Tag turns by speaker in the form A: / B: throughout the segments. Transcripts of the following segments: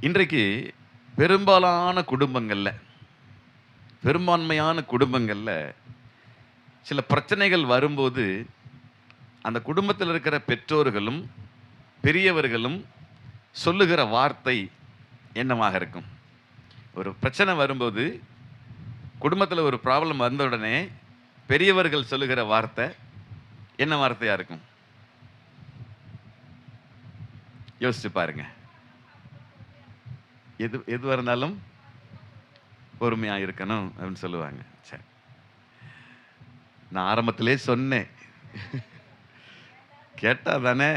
A: இன்றைக்கு பெரும்பான்மையான குடும்பங்கள்ல சில பிரச்சனைகள் வரும்போது, அந்த குடும்பத்தில் இருக்கிற பெற்றோர்களும், பெரியவர்களும் சொல்லுகிற வார்த்தை என்னவாக இருக்கும்? ஒரு பிரச்சனை வரும்போது, குடும்பத்தில ஒரு ப்ராப்ளம் வந்த உடனே, பெரியவர்கள் சொல்லுகிற வார்த்தை என்ன வார்த்தையா இருக்கும்? யோசிச்சு பாருங்க. எதுவா இருந்தாலும் பொறுமையா இருக்கணும் அப்படின்னு சொல்லுவாங்க. சரி. நான் ஆரம்பத்திலே சொன்னேன். கேட்டா தானே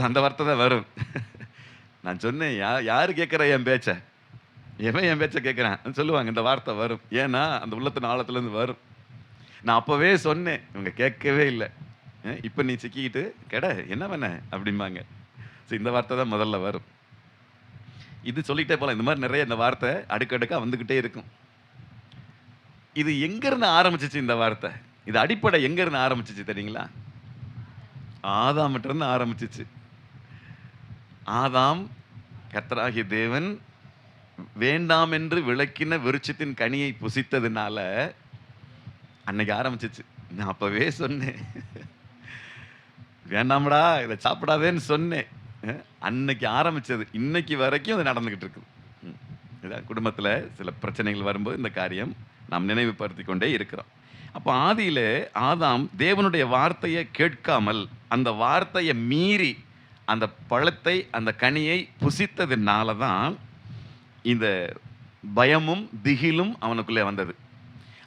A: அந்த வார்த்தை தான் வரும். நான் சொன்னேன், யாரு கேட்கிறா என் பேச்ச? எவன் என் பேச்ச கேட்கிறான் சொல்லுவாங்க. இந்த வார்த்தை வரும். ஏன்னா அந்த உள்ளத்தின் ஆழத்துலேருந்து வரும். நான் அப்பவே சொன்னேன், இவங்க கேட்கவே இல்லை. இப்போ நீ சிக்கிக்கிட்டு கெட என்ன பண்ண அப்படிம்பாங்க. இந்த வார்த்தை தான் முதல்ல வரும். இது சொல்லிட்டே போகலாம். இந்த மாதிரி நிறைய இந்த வார்த்தை அடுக்கடுக்கா வந்துக்கிட்டே இருக்கும். இது எங்கிருந்து ஆரம்பிச்சிச்சு இந்த வார்த்தை? இது அடிப்படை எங்கிருந்து ஆரம்பிச்சிச்சு தெரியுங்களா? ஆதாம்கிட்ட ஆரம்பிச்சிச்சு. ஆதாம் கர்த்தராகிய தேவன் வேண்டாம் என்று விளக்கின விருட்சத்தின் கனியை புசித்ததுனால அன்னைக்கு ஆரம்பிச்சிச்சு. நான் அப்பவே சொன்னேன், வேண்டாம்டா இதை சாப்பிடாதேன்னு சொன்னேன். அன்னைக்கு ஆரம்பிச்சது. இன்னைக்கு வரைக்கும் அது நடந்துகிட்டு இருக்குது. இதான் குடும்பத்தில் சில பிரச்சனைகள் வரும்போது இந்த காரியம் நாம் நினைவுபடுத்தி கொண்டே இருக்கிறோம். அப்போ ஆதியிலே ஆதாம் தேவனுடைய வார்த்தையை கேட்காமல் அந்த வார்த்தையை மீறி அந்த பழத்தை அந்த கனியை புசித்ததுனால தான் இந்த பயமும் திகிலும் அவனுக்குள்ளே வந்தது.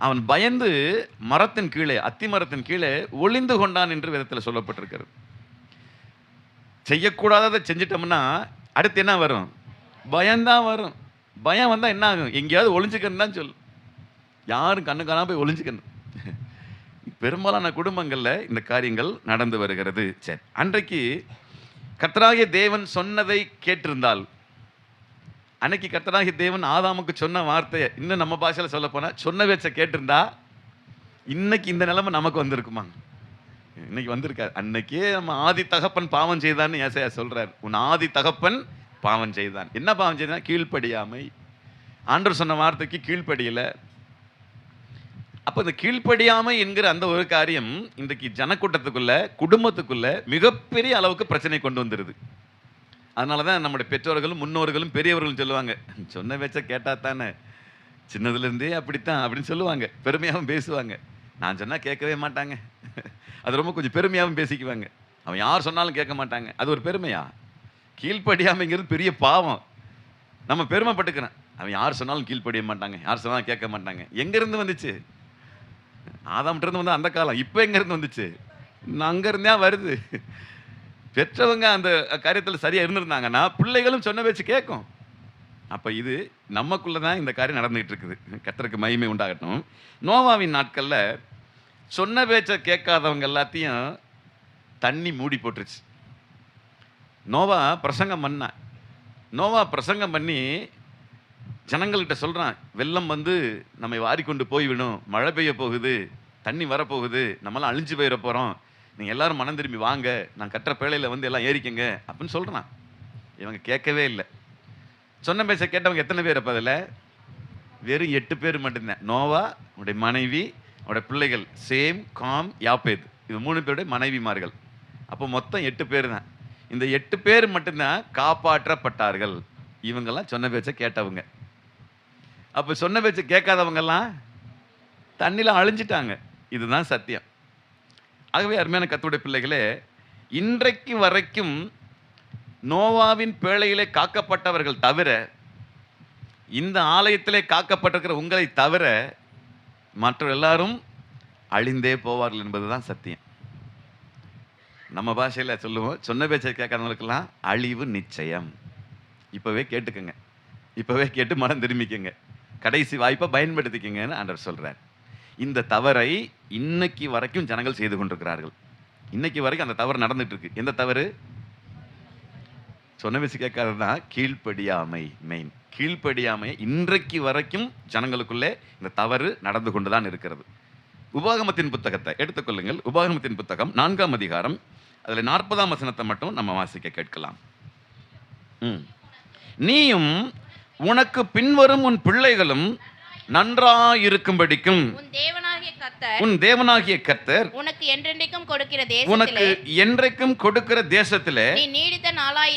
A: அவன் பயந்து மரத்தின் கீழே, அத்தி மரத்தின் கீழே ஒளிந்து கொண்டான் என்று வேதத்தில் சொல்லப்பட்டிருக்கிறது. செய்யக்கூடாததை செஞ்சிட்டோம்னா அடுத்து என்ன வரும்? பயம்தான் வரும். பயம் வந்தால் என்ன ஆகும்? எங்கேயாவது ஒளிஞ்சுக்கணும் தான் சொல்லு. யாரும் கண்ணு காணாம போய் ஒளிஞ்சுக்கணும். பெரும்பாலான குடும்பங்களில் இந்த காரியங்கள் நடந்து வருகிறது. சரி, அன்றைக்கு கர்த்தராகிய தேவன் சொன்னதை கேட்டிருந்தால், அன்னைக்கு கர்த்தராகிய தேவன் ஆதாமுக்கு சொன்ன வார்த்தையை இன்னும் நம்ம பாஷையில் சொல்ல போனால் சொன்ன பேச்சை கேட்டிருந்தா இன்னைக்கு இந்த நிலைமை நமக்கு வந்திருக்குமா? இன்னைக்கு வந்திருக்காரு. அன்னைக்கே நம்ம ஆதி தகப்பன் பாவம் செய்தான்னு ஏசாயா சொல்றார். உன் ஆதி தகப்பன் பாவம் செய்தான். என்ன பாவம் செய்தான்? கீழ்ப்படியாமை. ஆண்டவர் சொன்ன வார்த்தைக்கு கீழ்ப்படியல. அப்போ இந்த கீழ்ப்படியாமை என்கிற அந்த ஒரு காரியம் இன்றைக்கு ஜனக்கூட்டத்துக்குள்ள, குடும்பத்துக்குள்ள மிகப்பெரிய அளவுக்கு பிரச்சனை கொண்டு வந்துடுது. அதனால தான் நம்முடைய பெற்றோர்களும் முன்னோர்களும் பெரியவர்களும் சொல்லுவாங்க, சொன்ன பேச்ச கேட்டா தானே, சின்னதுலேருந்தே அப்படித்தான் அப்படின்னு சொல்லுவாங்க. பெருமையாகவும் பேசுவாங்க. நான் சொன்னால் கேட்கவே மாட்டாங்க. அது ரொம்ப கொஞ்சம் பெருமையாகவும் பேசிக்குவாங்க. அவன் யார் சொன்னாலும் கேட்க மாட்டாங்க. அது ஒரு பெருமையா? கீழ்ப்படியாமைங்கிறது பெரிய பாவம். நம்ம பெருமைப்பட்டுக்கிறேன். அவன் யார் சொன்னாலும் கீழ்ப்படிய மாட்டாங்க, யார் சொன்னாலும் கேட்க மாட்டாங்க. எங்கேருந்து வந்துச்சு? ஆதாம்கிட்ட வந்து அந்த காலம். இப்போ எங்கேருந்து வந்துச்சு? அங்கேருந்தே வருது. பெற்றவங்க அந்த காரியத்தில் சரியாக இருந்திருந்தாங்கன்னா பிள்ளைகளும் சொன்ன பேச்சு கேட்கும். அப்போ இது நமக்குள்ளே தான் இந்த காரியம் நடந்துகிட்டு இருக்குது. கர்த்தருக்கு மகிமை உண்டாகட்டும். நோவாவின் நாட்களில் சொன்ன பேச்சை கேட்காதவங்க எல்லாத்தையும் தண்ணி மூடி போட்டுருச்சு. நோவா பிரசங்கம் பண்ணி ஜனங்கள்கிட்ட சொல்கிறான், வெள்ளம் வந்து நம்மை வாரிக்கொண்டு போய்விடும், மழை பெய்ய போகுது, தண்ணி வரப்போகுது, நம்மளாம் அழிஞ்சு போயிட போகிறோம், நீங்கள் எல்லாரும் மனம் திரும்பி வாங்க, நான் கட்டுற பேழையில் வந்து எல்லாம் ஏறிக்கங்க அப்படின்னு சொல்கிறான். இவங்க கேட்கவே இல்லை. சொன்ன பேச்ச கேட்டவங்க எத்தனை பேர்? அப்போ அதில் வெறும் 8 பேர் மட்டும்தான். நோவா, அவனுடைய மனைவி, அவனுடைய பிள்ளைகள் சேம், காம், யாப்பேத். இது 3 பேருடைய மனைவிமார்கள். அப்போ மொத்தம் 8 பேர் தான். இந்த 8 பேர் மட்டும்தான் காப்பாற்றப்பட்டார்கள். இவங்கெல்லாம் சொன்ன பேச்சை கேட்டவங்க. அப்போ சொன்ன பேச்சை கேட்காதவங்கெல்லாம் தண்ணியில் அழிஞ்சிட்டாங்க. இதுதான் சத்தியம். ஆகவே அருமையான கர்த்தருடைய பிள்ளைகளே, இன்றைக்கு வரைக்கும் நோவாவின் பேழையிலே காக்கப்பட்டவர்கள் தவிர, இந்த ஆலயத்திலே காக்கப்பட்டிருக்கிற உங்களை தவிர மற்ற எல்லாரும் அழிந்தே போவார்கள் என்பதுதான் சத்தியம். நம்ம பாஷையில் சொல்லுவோம், சொன்ன பேச்சை கேட்காதவங்களுக்கெல்லாம் அழிவு நிச்சயம். இப்போவே கேட்டுக்கங்க, இப்போவே கேட்டு மனம் திரும்பிக்கங்க, கடைசி வாய்ப்பை பயன்படுத்திக்கங்கன்னு ஆண்டவர் சொல்கிறார். இந்த தவறை இன்னைக்கு வரைக்கும் ஜனங்கள் செய்து கொண்டிருக்கிறார்கள். இன்னைக்கு வரைக்கும் அந்த தவறு நடந்துட்டு இருக்கு. எந்த தவறு? சொன்ன பேச்சு கேட்காதது தான் கீழ்ப்படியாமை. மெயின் கீழ்ப்படியாமை இன்றைக்கு வரைக்கும் ஜனங்களுக்குள்ளே இந்த தவறு நடந்து கொண்டுதான் இருக்கிறது. உபாகமத்தின் புத்தகத்தை எடுத்துக்கொள்ளுங்கள். உபாகமத்தின் புத்தகம் 4ஆம் அதிகாரம், அதில் 40ஆம் வசனத்தை மட்டும் நம்ம வாசிக்க கேட்கலாம். நீயும் உனக்கு பின்வரும் உன் பிள்ளைகளும் நன்றாயிருக்கும்படிக்கும் உன் தேவனாகிய கர்த்தர்
B: உனக்கு என்றென்றைக்கும் கொடுக்கிற
A: உனக்கு
B: தேசத்திலே
A: என்றைக்கும் கொடுக்கிற தேசத்திலே
B: நீ நீடித்த நாளாய்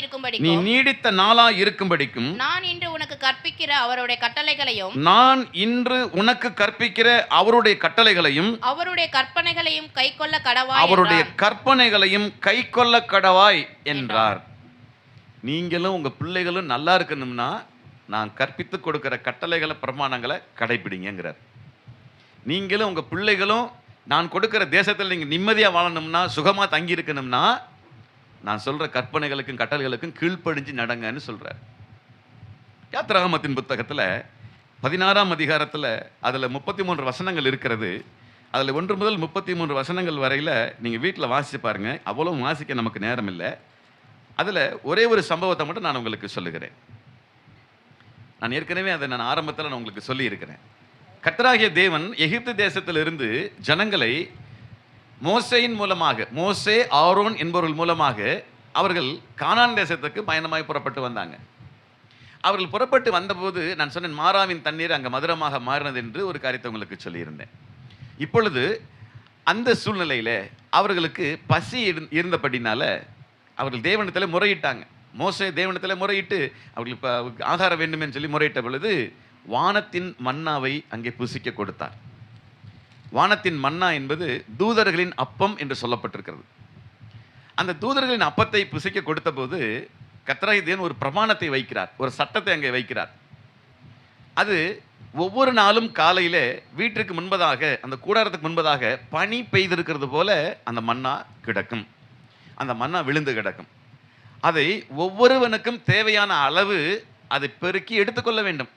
B: இருக்கும்படிக்கும் நான் இன்று உனக்கு கற்பிக்கிற அவருடைய கட்டளைகளையும் அவருடைய கற்பனைகளையும்
A: கைக்கொள்ள கடவாய் என்றார். நீங்களும் உங்க பிள்ளைகளும் நல்லா இருக்கணும்னா நான் கற்பித்து கொடுக்கிற கட்டளைகளை பிரமாணங்களை கடைபிடிங்கிறார். நீங்களும் உங்க பிள்ளைகளும் நான் கொடுக்கிற தேசத்தில் நீங்க நிம்மதியா வாழணும்னா, சுகமா தங்கி இருக்கணும்னா, நான் சொல்ற கற்பனைகளுக்கும் கட்டளைகளுக்கும் கீழ்ப்படிஞ்சு நடங்கன்னு சொல்றார். யாத்திராகமத்தின் புத்தகத்துல 16ஆம் அதிகாரத்துல அதுல 33 வசனங்கள் இருக்கிறது. அதுல 1 முதல் 33 வசனங்கள் வரையில நீங்க வீட்டில் வாசிச்சு பாருங்க. அவ்வளவு வாசிக்க நமக்கு நேரம் இல்லை. அதுல ஒரே ஒரு சம்பவத்தை மட்டும் நான் உங்களுக்கு சொல்லுகிறேன். நான் ஏற்கனவே அதை நான் ஆரம்பத்தில் நான் உங்களுக்கு சொல்லி இருக்கிறேன். கர்த்தராகிய தேவன் எகிப்து தேசத்திலிருந்து ஜனங்களை மோசேயின் மூலமாக, மோசே ஆரோன் என்பவர்கள் மூலமாக அவர்கள் கானான் தேசத்துக்கு பயணமாய் புறப்பட்டு வந்தாங்க. அவர்கள் புறப்பட்டு வந்தபோது நான் சொன்னேன், மாறாவின் தண்ணீர் அங்கே மதுரமாக மாறினது என்று ஒரு காரியத்தை உங்களுக்கு சொல்லியிருந்தேன். இப்பொழுது அந்த சூழ்நிலையில் அவர்களுக்கு பசி இருந்தபடினால அவர்கள் தேவனிடத்தில் முறையிட்டாங்க. மோசே தேவனிடத்தில் முறையிட்டு அவர்களுக்கு ஆகாரம் வேண்டுமென்னு சொல்லி முறையிட்ட பொழுது வானத்தின் மன்னாவை அங்கே புசிக்க கொடுத்தார். வானத்தின் மன்னா என்பது தூதர்களின் அப்பம் என்று சொல்லப்பட்டிருக்கிறது. அந்த தூதர்களின் அப்பத்தை புசிக்க கொடுத்த போது கர்த்தராகிய தேவன் ஒரு பிரமாணத்தை வைக்கிறார், ஒரு சட்டத்தை அங்கே வைக்கிறார். அது ஒவ்வொரு நாளும் காலையிலே வீட்டிற்கு முன்பதாக, அந்த கூடாரத்துக்கு முன்பதாக பனி பெய்திருக்கிறது போல அந்த மன்னா கிடக்கும். அந்த மன்னா விழுந்து கிடக்கும். அதை ஒவ்வொருவனுக்கும் தேவையான அளவு அதை பெருக்கி எடுத்துக்கொள்ள வேண்டும்.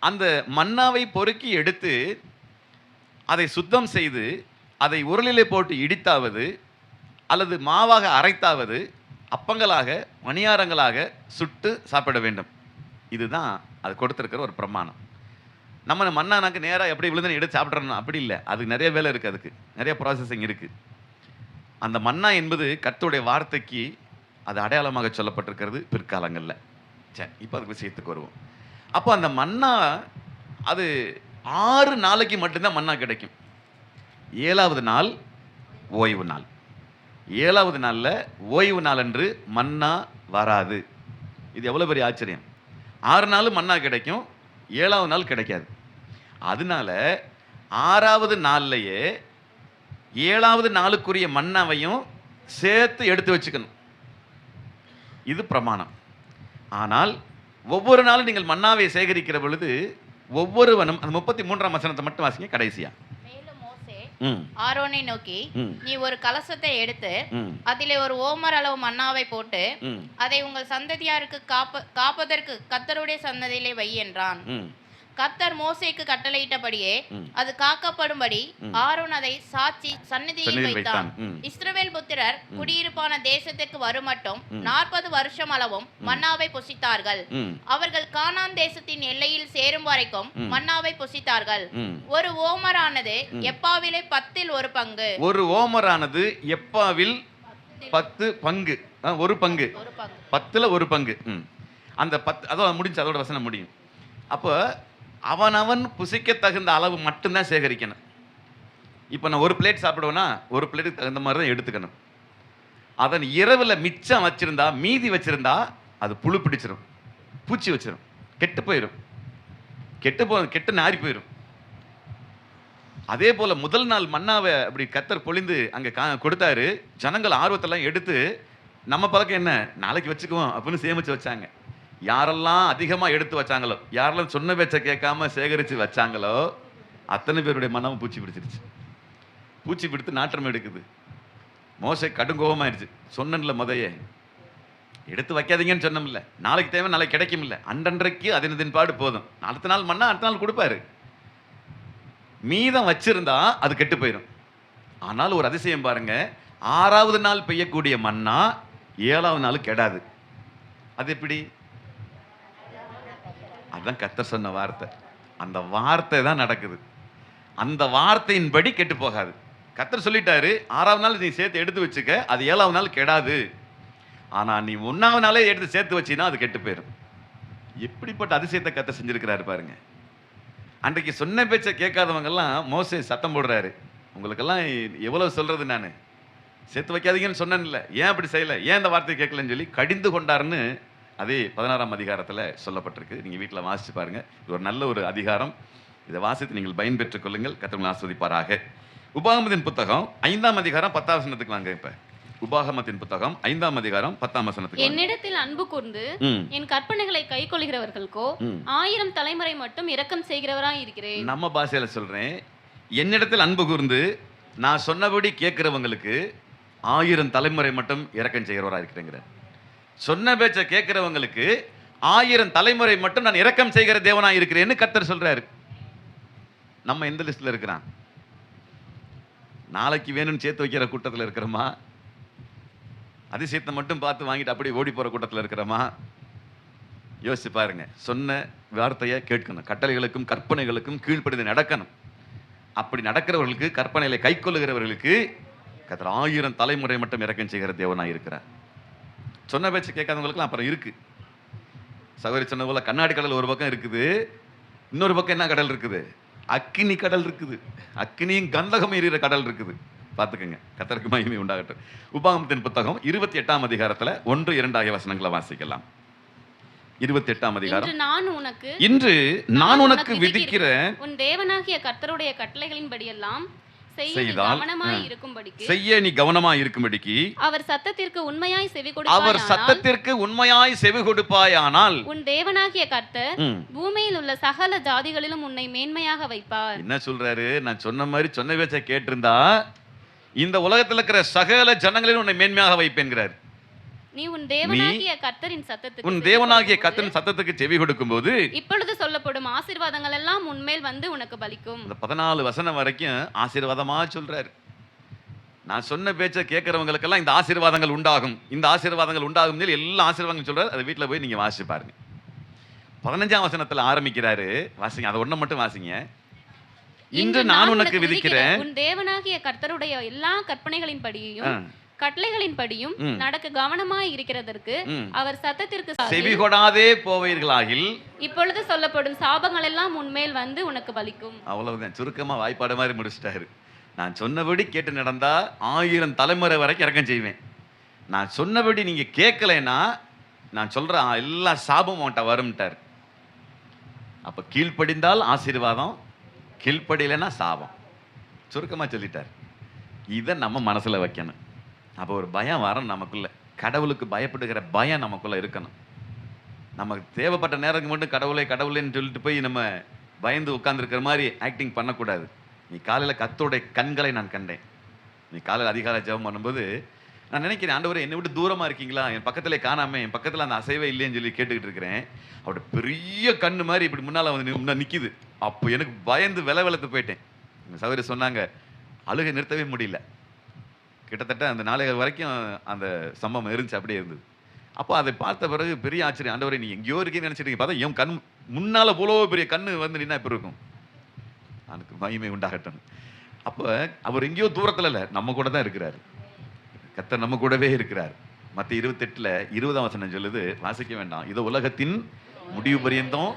A: அந்த மன்னாவை பொறுக்கி எடுத்து அதை சுத்தம் செய்து அதை உரலிலே போட்டு இடித்தாவது அல்லது மாவாக அரைத்தாவது அப்பங்களாக பணியாரங்களாக சுட்டு சாப்பிட வேண்டும். இதுதான் அது கொடுத்துருக்கிற ஒரு பிரமாணம். நம்ம மன்னானாக்கு நேராக எப்படி விழுந்து எடுத்து சாப்பிட்றோம் அப்படி இல்லை. அதுக்கு நிறைய வேலை இருக்குது, அதுக்கு நிறைய ப்ராசஸிங் இருக்குது. அந்த மன்னா என்பது கர்த்தருடைய வார்த்தைக்கு அது அடையாளமாக சொல்லப்பட்டிருக்கிறது பிற்காலங்களில். சரி, இப்போ அதுக்கு விஷயத்துக்கு வருவோம். அப்போ அந்த மன்னா அது 6 நாளைக்கு மட்டும்தான் மன்னா கிடைக்கும். 7வது நாள் ஓய்வு நாள். 7வது நாளில் ஓய்வு நாள் என்று மன்னா வராது. இது எவ்வளோ பெரிய ஆச்சரியம். 6 நாள் மன்னா கிடைக்கும், 7வது நாள் கிடைக்காது. அதனால 6வது நாள்லையே 7வது நாளுக்குரிய மன்னாவையும் சேர்த்து எடுத்து வச்சுக்கணும். இது பிரமாணம். ஆனால் ஒவ்வொரு நாளும் நீங்கள் மன்னாவை சேகரிக்கிற பொழுது ஒவ்வொருவனும் அந்த 33ஆம் வசனத்தை மட்டும் வாசிங்க கடைசியா.
B: மேலும் மோசே ஆரோனை நோக்கி, நீ ஒரு கலசத்தை எடுத்து அதிலே ஒரு ஓமர் அளவு மன்னாவை போட்டு அதை உங்கள் சந்ததியாருக்கு காப்பதற்கு கர்த்தருடைய சன்னதியிலே வை என்றான். கர்த்தர் மோசேக்கு கட்டளையிட்டபடியே அது காக்கப்படும்படி ஆரோன் அதை சாட்சி சந்நிதியில் வைத்தான். இஸ்ரவேல் புத்திரர் குடியிருப்பான தேசத்திற்கு வருமட்டும் 40 வருஷம் அளவும் மன்னாவை புசித்தார்கள். அவர்கள் கானான் தேசத்தின் எல்லையில் சேரும் வரைக்கும் மன்னாவை புசித்தார்கள். ஒரு ஓமரானது எப்பாவிலே 10ல் ஒரு பங்கு.
A: ஒரு ஓமரானது எப்பாவில் 10 பங்கு, ஒரு பங்கு, 10ல் ஒரு பங்கு. அந்த 10 அதோட முடிஞ்சு, அதோட வசனம் முடியும். அப்போ அவனவன் புசிக்க தகுந்த அளவு மட்டும்தான் சேகரிக்கணும். இப்போ நான் ஒரு பிளேட் சாப்பிடுவேன்னா ஒரு பிளேட்டுக்கு தகுந்த மாதிரி தான் எடுத்துக்கணும். அதன் இரவில் மிச்சம் வச்சிருந்தா, மீதி வச்சிருந்தா அது புழு பிடிச்சிரும், பூச்சி வச்சிரும், கெட்டு போயிடும், கெட்டு நாரி போயிடும். அதே போல முதல் நாள் மன்னாவை அப்படி கர்த்தர் பொழிந்து அங்கே கொடுத்தாரு. ஜனங்கள் ஆர்வத்தெல்லாம் எடுத்து நம்ம பழக்கம் என்ன, நாளைக்கு வச்சுக்குவோம் அப்படின்னு சேமிச்சு வச்சாங்க. யாரெல்லாம் அதிகமாக எடுத்து வச்சாங்களோ, யாரெல்லாம் சொன்ன பேச்சை கேட்காம சேகரித்து வச்சாங்களோ அத்தனை பேருடைய மனம் பூச்சி பிடிச்சிருச்சு. பூச்சி பிடித்து நாற்றம் எடுக்குது. மோசே கடுங்கோபமாயிருச்சு. சொன்னல முதையே எடுத்து வைக்காதீங்கன்னு சொன்னோம்ல, நாளைக்கு தேவை நாளைக்கு கிடைக்கும் இல்லை, அன்றன்றைக்கு அதன் பாடு போதும். அடுத்த நாள் மண்ணா அடுத்த நாள் கொடுப்பாரு. மீதம் வச்சிருந்தா அது கெட்டு போயிடும். ஆனால் ஒரு அதிசயம் பாருங்க, 6வது நாள் பெய்யக்கூடிய மண்ணா 7வது நாள் கெடாது. அது எப்படி? அதுதான் கர்த்தர் சொன்ன வார்த்தை. அந்த வார்த்தை தான் நடக்குது. அந்த வார்த்தையின்படி கெட்டு போகாது. கர்த்தர் சொல்லிட்டாரு, 6வது நாள் நீ சேர்த்து எடுத்து வச்சுக்க, அது 7வது நாள் கெடாது. ஆனா நீ 1ஆவது நாளே எடுத்து சேர்த்து வச்சினா அது கெட்டு போயிடும். எப்படிப்பட்ட அதிசயத்தை கர்த்தர் செஞ்சிருக்கிறாரு பாருங்க. அன்றைக்கு சொன்ன பேச்சை கேட்காதவங்க எல்லாம் மோசே சத்தம் போடுறாரு. உங்களுக்கெல்லாம் எவ்வளவு சொல்றது நானு, சேர்த்து வைக்காதீங்கன்னு சொன்னேன்ல, ஏன் அப்படி செய்யல, ஏன் இந்த வார்த்தையை கேட்கலன்னு சொல்லி கடிந்து கொண்டாருன்னு அதே 16ஆம் அதிகாரத்தில் சொல்லப்பட்டிருக்கு. நீங்க வீட்டில் வாசிச்சு பாருங்க. இது ஒரு நல்ல ஒரு அதிகாரம். இதை வாசித்து நீங்கள் பயன்பெற்றுக் கொள்ளுங்கள். கர்த்தர் உங்களை ஆசீர்வதிப்பாராக. உபாகமத்தின் புத்தகம் 5ஆம் அதிகாரம் 10ஆம் வசனத்துக்கு வாங்க. இப்ப உபாகமத்தின் புத்தகம் 5ஆம் அதிகாரம் 10ஆம் வசனத்துக்கு.
C: என்னிடத்தில் அன்பு கூர்ந்து என் கற்பனைகளை கைக்கொள்கிறவர்களுக்கோ 1000 தலைமுறை மட்டும் இரக்கம் செய்கிறவராய் இருக்கிறேன்.
A: நம்ம பாஷையில சொல்றேன், என்னிடத்தில் அன்பு கூர்ந்து நான் சொன்னபடி கேட்கிறவங்களுக்கு 1000 தலைமுறை மட்டும் இரக்கம் செய்கிறவராக இருக்கிறேங்கிற. சொன்ன பேச்ச கேட்கிறவங்களுக்கு 1000 தலைமுறை மட்டும் நான் இரக்கம் செய்கிற தேவனாய் இருக்கிறேன்னு கர்த்தர் சொல்றாரு. நம்ம எந்த லிஸ்ட்ல இருக்கிறான்? நாளைக்கு வேணும்னு சேர்த்து வைக்கிற கூட்டத்தில் இருக்கிறோமா? அதிசயத்தை மட்டும் பார்த்து வாங்கிட்டு அப்படியே ஓடி போற கூட்டத்தில் இருக்கிறோமா? யோசிச்சு பாருங்க. சொன்ன வார்த்தையை கேட்கணும், கட்டளைகளுக்கும் கற்பனைகளுக்கும் கீழ்ப்படிந்து நடக்கணும். அப்படி நடக்கிறவர்களுக்கு, கற்பனைகளை கைக்கொள்ளுகிறவர்களுக்கு கர்த்தர் 1000 தலைமுறை மட்டும் இரக்கம் செய்கிற தேவனாய் இருக்கிறார். சொன்ன பேச்சு கேட்காதவங்களுக்குலாம் அப்புறம் இருக்கு. சகோதரி சொன்ன போல கண்ணாடி கடல் ஒரு பக்கம் இருக்குது, இன்னொரு பக்கம் என்ன கடல் இருக்குது? அக்கினி கடல் இருக்குது. அக்கினியும் கந்தகம் எரிகிற கடல் இருக்குது. பார்த்துக்கங்க. கர்த்தருக்கு மகிமை உண்டாகட்டும். உபாகமத்தின் புத்தகம் 28ஆம் அதிகாரத்தில் 1, 2 ஆகிய வசனங்களை வாசிக்கலாம். 28ஆம் அதிகாரம். இன்று நான் உனக்கு விதிக்கிற
C: உன் தேவனாகிய கர்த்தருடைய கட்டளைகளின்படியெல்லாம்
A: செய்ய நீ கவனமாய் இருக்கும்படிக்கு
C: அவர் சத்தத்திற்கு
A: உண்மையாய் செவி கொடுப்பாயானால்
C: உன் தேவனாகிய கர்த்தர் பூமியில் உள்ள சகல ஜாதிகளிலும் உன்னை மேன்மையாக வைப்பார்.
A: என்ன சொல்றாரு? நான் சொன்ன மாதிரி சொன்ன பேச்சை கேட்டிருந்தா இந்த உலகத்தில் இருக்கிற சகல ஜனங்களிலும் உன்னை மேன்மையாக வைப்பேன்கிறார்.
C: நீ உன் தேவனாகிய கர்த்தரின்
A: சத்தத்துக்கு செவி கொடுக்கும்போது
C: இப்பொழுது சொல்லப்படும் ஆசீர்வாதங்கள் எல்லாம் உன்மேல் வந்து உனக்கு பலிக்கும்.
A: அந்த 14 வசனம் வரைக்கும் ஆசீர்வாதமா சொல்றாரு. நான் சொன்ன பேச்சை கேட்கறவங்களுக்கெல்லாம் இந்த ஆசீர்வாதங்கள் உண்டாகும், இந்த ஆசீர்வாதங்கள் உண்டாகும் சொல்லி எல்லா ஆசீர்வாதங்களும் சொல்றாரு. அதை வீட்டில் போய் நீங்க வாசிச்சு பாருங்க. 15ஆம் வசனத்துல ஆரம்பிக்கிறாரு. வாசிங்க, அதை ஒண்ணு மட்டும் வாசிங்க. இன்று நான் உனக்கு விதிக்கிறேன்
C: உன் தேவனாகிய கர்த்தருடைய எல்லா கற்பனைகளின்படியும் கட்டளைகளின்படியும் நடக்க கவனமாய் இருக்கிறதற்கு அவர் சத்தத்திற்கு
A: செவிகொடாதே போவீர்களாகில்
C: இப்பொழுது சொல்லப்படும் சாபங்கள் எல்லாம் உன்மேல் வந்து உனக்கு பலிக்கும்.
A: அவ்வளவுதான். சுருக்கமா வாய்ப்பாடு மாதிரி முடிச்சிட்டாரு. நான் சொன்னபடி கேட்டு நடந்தா 1000 தலைமுறை வரைக்கும் இரக்கம் செய்வேன். நான் சொன்னபடி நீங்க கேட்கலைன்னா நான் சொல்ற எல்லா சாபமும் அவன்கிட்ட வரும்ட்டார். அப்ப கீழ்ப்படிந்தால் ஆசீர்வாதம், கீழ்ப்படியலைன்னா சாபம். சுருக்கமா சொல்லிட்டார். இதை நம்ம மனசுல வைக்கணும். அப்போ ஒரு பயம் வரும் நமக்குள்ள. கடவுளுக்கு பயப்படுகிற பயம் நமக்குள்ள இருக்கணும். நமக்கு தேவைப்பட்ட நேரத்துக்கு மட்டும் கடவுளே கடவுளேன்னு சொல்லிட்டு போய் நம்ம பயந்து உட்கார்ந்துருக்கிற மாதிரி ஆக்டிங் பண்ணக்கூடாது. நீ காலையில் கர்த்தருடைய கண்களை நான் கண்டேன். நீ காலையில் அதிகாலை ஜெபம் பண்ணும்போது நான் நினைக்கிறேன், ஆண்டவரே என்னை விட்டு தூரமாக இருக்கீங்களா, என் பக்கத்தில் காணாம, என் பக்கத்தில் அந்த அசைவே இல்லைன்னு சொல்லி கேட்டுக்கிட்டு இருக்கிறேன். அவரோட பெரிய கண்ணு மாதிரி இப்படி முன்னால் வந்து நிற்கிது. அப்போ எனக்கு பயந்து வெளத்து போயிட்டேன். சகோதரி சொன்னாங்க, அழுகை நிறுத்தவே முடியல. கிட்டத்தட்ட அந்த 4 வரைக்கும் அந்த சம்பவம் இருந்துச்சு, அப்படியே இருந்தது. அப்போ அதை பார்த்த பிறகு பெரிய ஆச்சரியம். ஆண்டவரே நீ எங்கேயோ இருக்கேன்னு நினச்சிட்டு பார்த்தா என் கண் முன்னால் போலோ பெரிய கண்ணு வந்து நின்னா இப்போ இருக்கும். அதுக்கு மகிமை உண்டாகட்டும். அப்போ அவர் எங்கேயோ தூரத்தில் இல்லை, நம்ம கூட தான் இருக்கிறார். கர்த்தர் நம்ம கூடவே இருக்கிறார். மத்திய 28ல் 20ஆம் வசனம் சொல்லுது, வாசிக்க வேண்டாம். இது உலகத்தின் முடிவு பரியந்தம்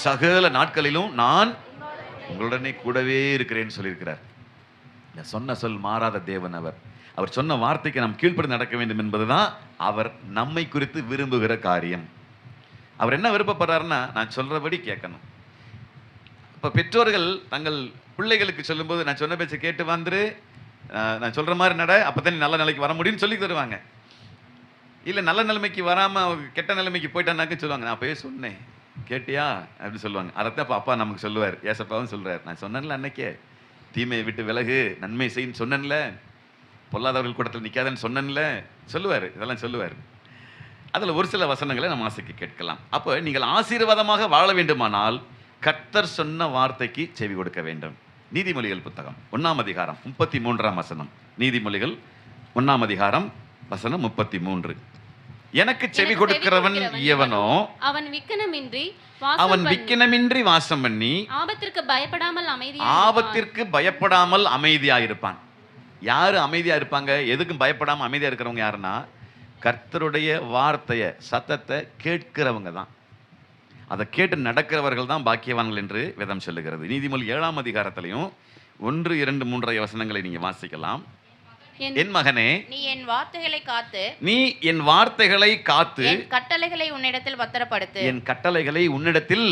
A: சகல நாட்களிலும் நான் உங்களுடனே கூடவே இருக்கிறேன்னு சொல்லியிருக்கிறார். சொன்ன சொல் மாறாத தேவன் அவர். அவர் சொன்ன வார்த்தைக்கு நாம் கீழ்ப்படிந்து நடக்க வேண்டும் என்பதுதான் அவர் நம்மை குறித்து விரும்புகிற காரியம். அவர் என்ன விருப்பப்படுறாருன்னா, நான் சொல்றபடி கேட்கணும். இப்போ பெற்றோர்கள் தங்கள் பிள்ளைகளுக்கு சொல்லும்போது, நான் சொன்ன பேச்சை கேட்டு வந்துரு, நான் சொல்ற மாதிரி நட, அப்பதான் நீ நல்ல நிலைக்கு வர முடியும்னு சொல்லி தருவாங்க. இல்லை நல்ல நிலைமைக்கு வராமல் அவங்க கெட்ட நிலைமைக்கு போயிட்டானாக்க சொல்லுவாங்க, நான் அப்பயே சொன்னேன் கேட்டியா அப்படின்னு சொல்லுவாங்க. அதைத்தான் இப்போ அப்பா நமக்கு சொல்லுவார். ஏசப்பாவும் சொல்றாரு, நான் சொன்னேன்ல அன்னைக்கே, தீமையை விட்டு விலகு, நன்மை செய்ன்னு சொன்னேன்ல, பொல்லாதவர்கள் கூட்டத்தில் நிற்காதன்னு சொன்னேன்ல, சொல்லுவார். இதெல்லாம் சொல்லுவார். அதில் ஒரு சில வசனங்களை நம்ம ஆசைக்கு கேட்கலாம். அப்போ நீங்கள் ஆசீர்வாதமாக வாழ வேண்டுமானால் கர்த்தர் சொன்ன வார்த்தைக்கு செவி கொடுக்க வேண்டும். நீதிமொழிகள் புத்தகம் 1ஆம் அதிகாரம் 33ஆம் வசனம். நீதிமொழிகள் 1ஆம் அதிகாரம் வசனம் 33. எனக்கு செவி கொடுக்கிறவன் எவனோ
C: அவன்
A: விக்கினமின்றி வாசம் பண்ணி ஆபத்திற்கு பயப்படாமல் அமைதியாயிருப்பான். யாரு அமைதியா இருப்பாங்க? எதுக்கும் பயப்படாம அமைதியா இருக்கிறவங்க யாருன்னா, கர்த்தருடைய வார்த்தையை, சத்தத்தை கேட்கிறவங்க தான். அதை கேட்டு நடக்கிறவர்கள் தான் பாக்கியவான்கள் என்று வேதம் சொல்லுகிறது. நீதிமொழி 7ஆம் அதிகாரத்திலையும் 1, 2, 3 வசனங்களை நீங்க வாசிக்கலாம். என் மகனே,
B: நீ என் வார்த்தைகளை காத்து
A: நீ என் வார்த்தைகளை காத்து
B: என் கட்டளைகளை உன்னிடத்தில் பத்திரப்படுத்து.
A: என் கட்டளைகளை உன்னிடத்தில்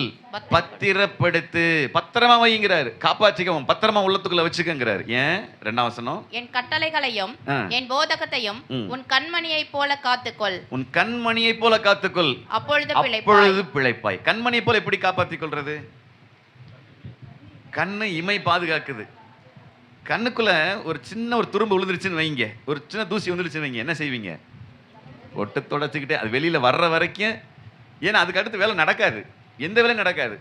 A: பத்திரப்படுத்து. பத்திரமா வைங்கிறாரு, காப்பாற்றிக்கவும், பத்திரமா உள்ளத்துக்குள்ள வச்சுக்கங்கிறாரு. ஏன்? 2ஆம் வசனம்,
B: என் கட்டளைகளையும் என் போதகத்தையும் உன் கண்மணியை போல காத்துக்கொள்.
A: உன் கண்மணியை போல காத்துக்கொள்,
B: அப்பொழுது
A: பிழைப்பாய். கண்மணியை போல எப்படி காப்பாற்றிக் கொள்றது? கண்ணு இமை பாதுகாக்குது. கண்ணுக்குள்ள ஒரு சின்ன ஒரு துரும்பு விழுந்துருச்சுன்னு வைங்க, ஒரு சின்ன தூசி வந்துருச்சுன்னு வைங்க, என்ன செய்வீங்க? ஒட்டு தொடச்சிக்கிட்டே அது வெளியில வர்ற வரைக்கும். ஏன்னா அதுக்கு அடுத்து வேலை நடக்காது, எந்த வேலையும் நடக்காது.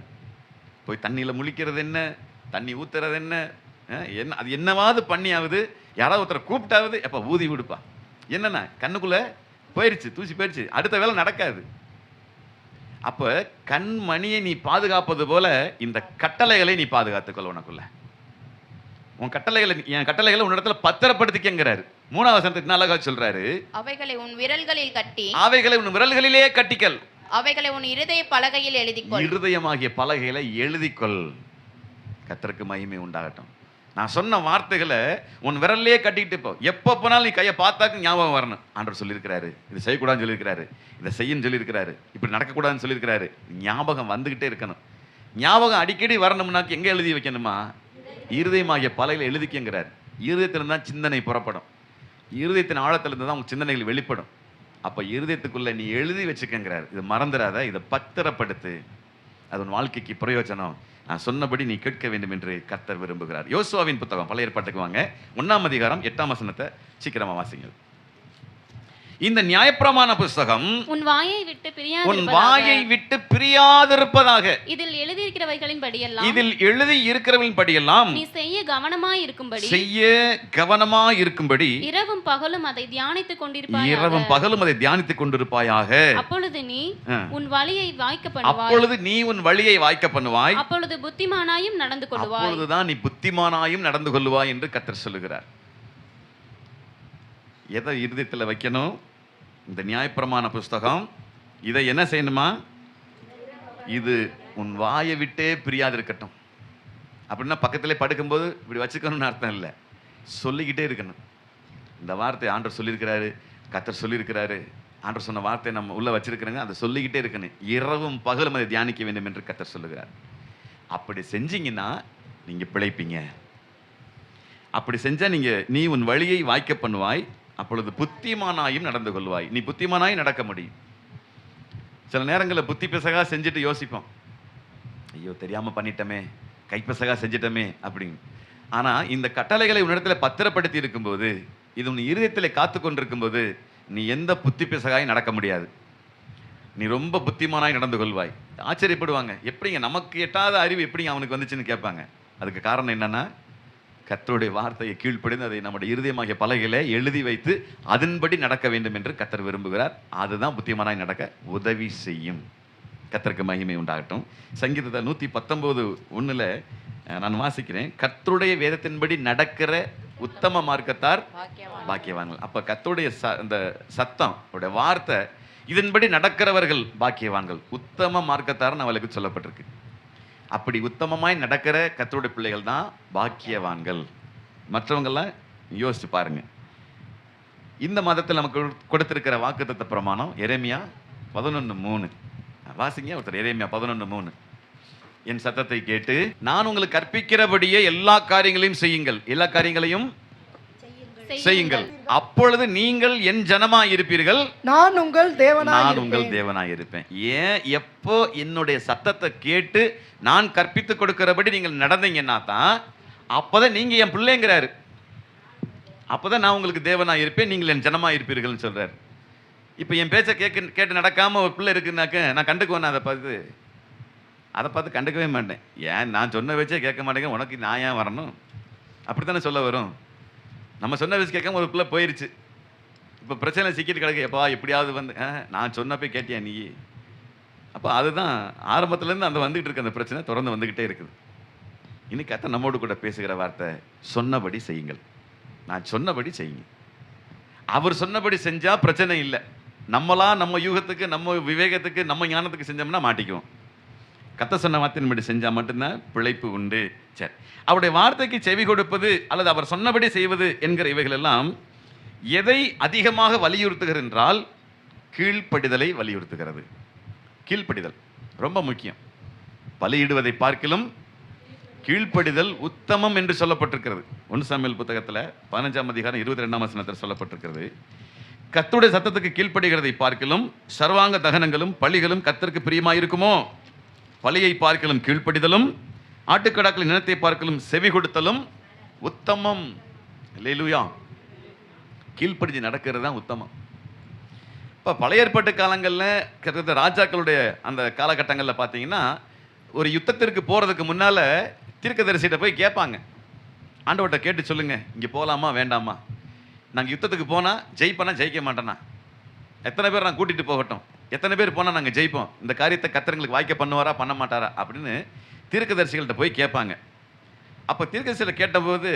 A: போய் தண்ணியில முழிக்கிறது என்ன, தண்ணி ஊத்துறது என்ன, என்ன அது என்னவாவது பண்ணியாவது, யாராவது ஒருத்தரை கூப்பிட்டாவது எப்ப ஊதி விடுப்பா, என்னன்னா கண்ணுக்குள்ள போயிருச்சு, தூசி போயிருச்சு, அடுத்த வேலை நடக்காது. அப்ப கண்மணியை நீ பாதுகாப்பது போல இந்த கட்டளைகளை நீ பாதுகாத்துக்கொள்ள. உனக்குள்ள உன் கட்டளைகளை, என் கட்டளைகளை உன்னிடத்துல பத்திரப்படுத்திக்கங்கிறாரு. 3ஆம் வசனத்துக்கு அழகா சொல்றாரு,
B: அவைகளை உன் விரல்களில் கட்டி,
A: அவைகளை உன் விரல்களிலே கட்டிக்கல்,
B: அவைகளை உன் இருதய பலகையில் எழுதிக்கொள்.
A: இருதயமாகிய பலகையில எழுதிக்கொள். கர்த்தருக்கு மகிமை உண்டாகட்டும். நான் சொன்ன வார்த்தைகளை உன் விரல்லையே கட்டிக்கிட்டு போ. எப்போ போனாலும் நீ கையை பார்த்தாக்கு ஞாபகம் வரணும். ஆண்டவர் சொல்லியிருக்கிறாரு, இது செய்யக்கூடாதுன்னு சொல்லியிருக்கிறாரு, இதை செய்யன்னு சொல்லியிருக்கிறாரு, இப்படி நடக்கக்கூடாதுன்னு சொல்லியிருக்கிறாரு. ஞாபகம் வந்துகிட்டே இருக்கணும். ஞாபகம் அடிக்கடி வரணும்னாக்கு எங்க எழுதி வைக்கணுமா? இருதயமாகிய பலகையில எழுதிக்கங்கிறார். இருதயத்திலிருந்து தான் சிந்தனை புறப்படும், இருதயத்தின் ஆழத்திலிருந்து தான் உங்க சிந்தனைகள் வெளிப்படும். அப்ப இருதயத்துக்குள்ள நீ எழுதி வச்சுக்கங்கிறார். இது மறந்துடாத, இதை பத்திரப்படுத்து, அது உன் வாழ்க்கைக்கு பிரயோஜனம். நான் சொன்னபடி நீ கேட்க வேண்டும் என்று கர்த்தர் விரும்புகிறார். யோசுவாவின் புத்தகம், பழைய ஏற்பாட்டுக்கு வாங்க, 1ஆம் அதிகாரம் 8ஆம் வசனத்தை சீக்கிரமா வாசிங்க. இந்த நியாயப்பிரமாண புத்தகம்
C: உன் வாயை விட்டு
A: பிரியாதிருப்பதாக.
C: இதில் எழுதியிருக்கிறவைகளின் படியெல்லாம்,
A: இதில் எழுதி இருக்கிறவர்களின் படியெல்லாம்
C: நீ செய்ய கவனமாய் இருக்கும்படி
A: இரவும் பகலும் அதை தியானித்துக் கொண்டிருப்பாயாக.
C: அப்பொழுது நீ உன் வழியை
A: வாய்க்க பண்ணுவாய்.
C: அப்பொழுது புத்திமானாயும் நடந்து கொள்வாய்.
A: அப்பொழுதுதான் நீ புத்திமானாயும் நடந்து கொள்வாய் என்று கர்த்தர் சொல்லுகிறார். எதை இருதயத்தில் வைக்கணும்? இந்த நியாயப்பிரமாண புஸ்தகம். இதை என்ன செய்யணுமா? இது உன் வாயை விட்டே பிரியாது இருக்கட்டும். அப்படின்னா பக்கத்திலே படுக்கும்போது இப்படி வச்சுக்கணும்னு அர்த்தம் இல்லை, சொல்லிக்கிட்டே இருக்கணும். இந்த வார்த்தை ஆண்டவர் சொல்லியிருக்கிறாரு, கர்த்தர் சொல்லியிருக்கிறாரு, ஆண்டவர் சொன்ன வார்த்தை நம்ம உள்ள வச்சிருக்கிறோங்க, அதை சொல்லிக்கிட்டே இருக்கணும். இரவும் பகலும் அதை தியானிக்க வேண்டும் என்று கர்த்தர் சொல்லுகிறார். அப்படி செஞ்சீங்கன்னா நீங்க பிழைப்பீங்க. அப்படி செஞ்சா நீ உன் வழியை வாய்க்க பண்ணுவாய். அப்பொழுது புத்திமானாயும் நடந்து கொள்வாய். நீ புத்திமானாயும் நடக்க முடியும். சில நேரங்களில் புத்தி பிசகா செஞ்சுட்டு யோசிப்போம், ஐயோ தெரியாம பண்ணிட்டோமே, கைப்பிசகா செஞ்சிட்டோமே அப்படின்னு. ஆனா இந்த கட்டளைகளை உன்னிடத்துல பத்திரப்படுத்தி இருக்கும்போது, இது உன் இருதயத்தில் காத்து கொண்டிருக்கும் போது, நீ எந்த புத்தி பிசகாயும் நடக்க முடியாது. நீ ரொம்ப புத்திமானாய் நடந்து கொள்வாய். ஆச்சரியப்படுவாங்க, எப்படிங்க நமக்கு எட்டாத அறிவு எப்படிங்க அவனுக்கு வந்துச்சுன்னு கேட்பாங்க. அதுக்கு காரணம் என்னன்னா, கர்த்தருடைய வார்த்தையை கீழ்ப்படிந்து அதை நம்முடைய இருதயமாகிய பலகையில எழுதி வைத்து அதன்படி நடக்க வேண்டும் என்று கர்த்தர் விரும்புகிறார். அதுதான் புத்திமானாய் நடக்க உதவி செய்யும். கர்த்தருக்கு மகிமை உண்டாகட்டும். சங்கீதத்தில் 119:1 நான் வாசிக்கிறேன், கர்த்தருடைய வேதத்தின்படி நடக்கிற உத்தம மார்க்கத்தார் பாக்கியவான்கள். அப்ப கர்த்தருடைய அந்த சத்தம், அவருடைய வார்த்தை, இதன்படி நடக்கிறவர்கள் பாக்கியவான்கள். உத்தம மார்க்கத்தார் அவளுக்கு சொல்லப்பட்டிருக்கு. அப்படி உத்தமமாய் நடக்கிற கர்த்தருடைய பிள்ளைகள் தான் பாக்கியவான்கள். மற்றவங்கெல்லாம் யோசிச்சு பாருங்க. இந்த மதத்தில் நமக்கு கொடுத்திருக்கிற வாக்குத்தத்த பிரமாணம் எரேமியா 11:3 வாசிங்க. ஒருத்தர் எரேமியா 11:3, என் சத்தத்தை கேட்டு நான் உங்களுக்கு கற்பிக்கிறபடியே எல்லா காரியங்களையும் செய்யுங்கள், எல்லா காரியங்களையும் செய்யுங்கள், அப்பொழுது நீங்கள் என் ஜனமாய் இருப்பீர்கள், நான் உங்கள் தேவனாய் இருப்பேன். ஏன்? எப்போ என்னுடைய சத்தத்தை கேட்டு நான் கற்பித்து கொடுக்கிறபடி நீங்கள் நடந்தீங்கன்னா தான் அப்பதான் நீங்க என் பிள்ளைங்கிறாரு. அப்பதான் நான் உங்களுக்கு தேவனாய் இருப்பேன், நீங்கள் என் ஜனமாய் இருப்பீர்கள் சொல்றாரு. இப்ப என் பேச்சை கேட்டு நடக்காம ஒரு பிள்ளை இருக்குன்னாக்க நான் கண்டுக்குவேன். அதை பார்த்து கண்டுக்கவே மாட்டேன். ஏன் நான் சொன்ன வச்சே கேட்க மாட்டேங்க, உனக்கு நான் ஏன் வரணும்? அப்படித்தானே சொல்ல வரும். நம்ம சொன்ன வச்சு கேட்காம ஒரு பிள்ளை போயிருச்சு, இப்போ பிரச்சனை சிக்கிட்டு கிடக்கு. எப்பா எப்படியாவது வந்து நான் சொன்னப்போ கேட்டியா நீ? அப்போ அதுதான் ஆரம்பத்துலேருந்து அந்த வந்துகிட்டு இருக்க அந்த பிரச்சனை தொடர்ந்து வந்துக்கிட்டே இருக்குது. இன்னைக்கு கர்த்தர் நம்மோடு கூட பேசுகிற வார்த்தை, சொன்னபடி செய்யுங்கள். நான் சொன்னபடி செய்யுங்க. அவர் சொன்னபடி செஞ்சா பிரச்சனை இல்லை. நம்ம யூகத்துக்கு, நம்ம விவேகத்துக்கு, நம்ம ஞானத்துக்கு செஞ்சோம்னா மாட்டிக்குவோம். கர்த்தர் சொன்ன வார்த்தையின்படி செஞ்சால் மட்டும்தான் பிழைப்பு உண்டு. சரி, அவருடைய வார்த்தைக்கு செவி கொடுப்பது அல்லது அவர் சொன்னபடி செய்வது என்கிற இவைகள் எல்லாம் எதை அதிகமாக வலியுறுத்துகிறது என்றால் கீழ்ப்படிதலை வலியுறுத்துகிறது. கீழ்ப்படிதல் ரொம்ப முக்கியம். பலியிடுவதை பார்க்கிலும் கீழ்ப்படிதல் உத்தமம் என்று சொல்லப்பட்டிருக்கிறது. 1 சாமுவேல் புத்தகத்தில் 15ஆம் அதிகாரம் 22ஆம் வசனத்தில் சொல்லப்பட்டிருக்கிறது. கர்த்தருடைய சத்தத்துக்கு கீழ்ப்படுகிறதை பார்க்கிலும் சர்வாங்க தகனங்களும் பலிகளும் கர்த்தருக்கு பிரியமாயிருக்குமோ? பலியை பார்க்கிலும் கீழ்ப்படிதலும் ஆட்டுக்கடாக்களின் இனத்தை பார்க்கிலும் செவி கொடுத்தலும் உத்தமம். அல்லேலூயா. கீழ்ப்படிஞ்சு நடக்கிறது தான் உத்தமம். இப்போ பழைய ஏற்பாட்டு காலங்களில் கிட்டத்தட்ட ராஜாக்களுடைய அந்த காலகட்டங்களில் பார்த்தீங்கன்னா, ஒரு யுத்தத்திற்கு போகிறதுக்கு முன்னால் தீர்க்கதரிசிகிட்ட போய் கேட்பாங்க, ஆண்டவர்கிட்ட கேட்டு சொல்லுங்க, இங்கே போகலாமா வேண்டாமா, நாங்கள் யுத்தத்துக்கு போனால் ஜெயிப்பேனா ஜெயிக்க மாட்டேனா, எத்தனை பேர் நான் கூட்டிகிட்டு போகட்டும், எத்தனை பேர் போனால் நாங்கள் ஜெயிப்போம், இந்த காரியத்தை கர்த்தருக்கு வாய்க்க பண்ணுவாரா பண்ண மாட்டாரா அப்படின்னு தீர்க்கதரிசிகள்கிட்ட போய் கேட்பாங்க. அப்போ தீர்க்கதரிசியில் கேட்டபோது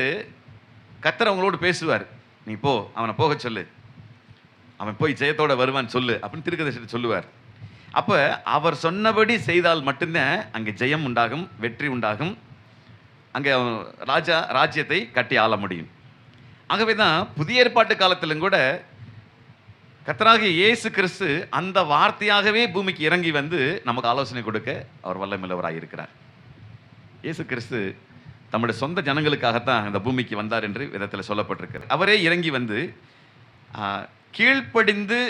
A: கர்த்தர் அவங்களோடு பேசுவார். நீ போ, அவனை போக சொல்லு, அவன் போய் ஜெயத்தோட வருவான்னு சொல்லு அப்படின்னு தீர்க்கதரிசிகிட்ட சொல்லுவார். அப்போ அவர் சொன்னபடி செய்தால் மட்டும்தான் அங்கே ஜெயம் உண்டாகும், வெற்றி உண்டாகும், அங்கே ராஜ்யத்தை கட்டி ஆள முடியும். ஆகவே தான் புதிய ஏற்பாட்டு காலத்திலும் கூட கர்த்தராகிய இயேசு கிறிஸ்து அந்த வார்த்தையாகவே பூமிக்கு இறங்கி வந்து நமக்கு ஆலோசனை கொடுக்க அவர் வல்லமையுள்ளவராக இருக்கிறார். இயேசு கிறிஸ்து தம்முடைய சொந்த ஜனங்களுக்காகத்தான் இந்த பூமிக்கு வந்தார் என்று விதத்தில் சொல்லப்பட்டிருக்கிறது. அவரே இறங்கி வந்து கீழ்ப்படிந்து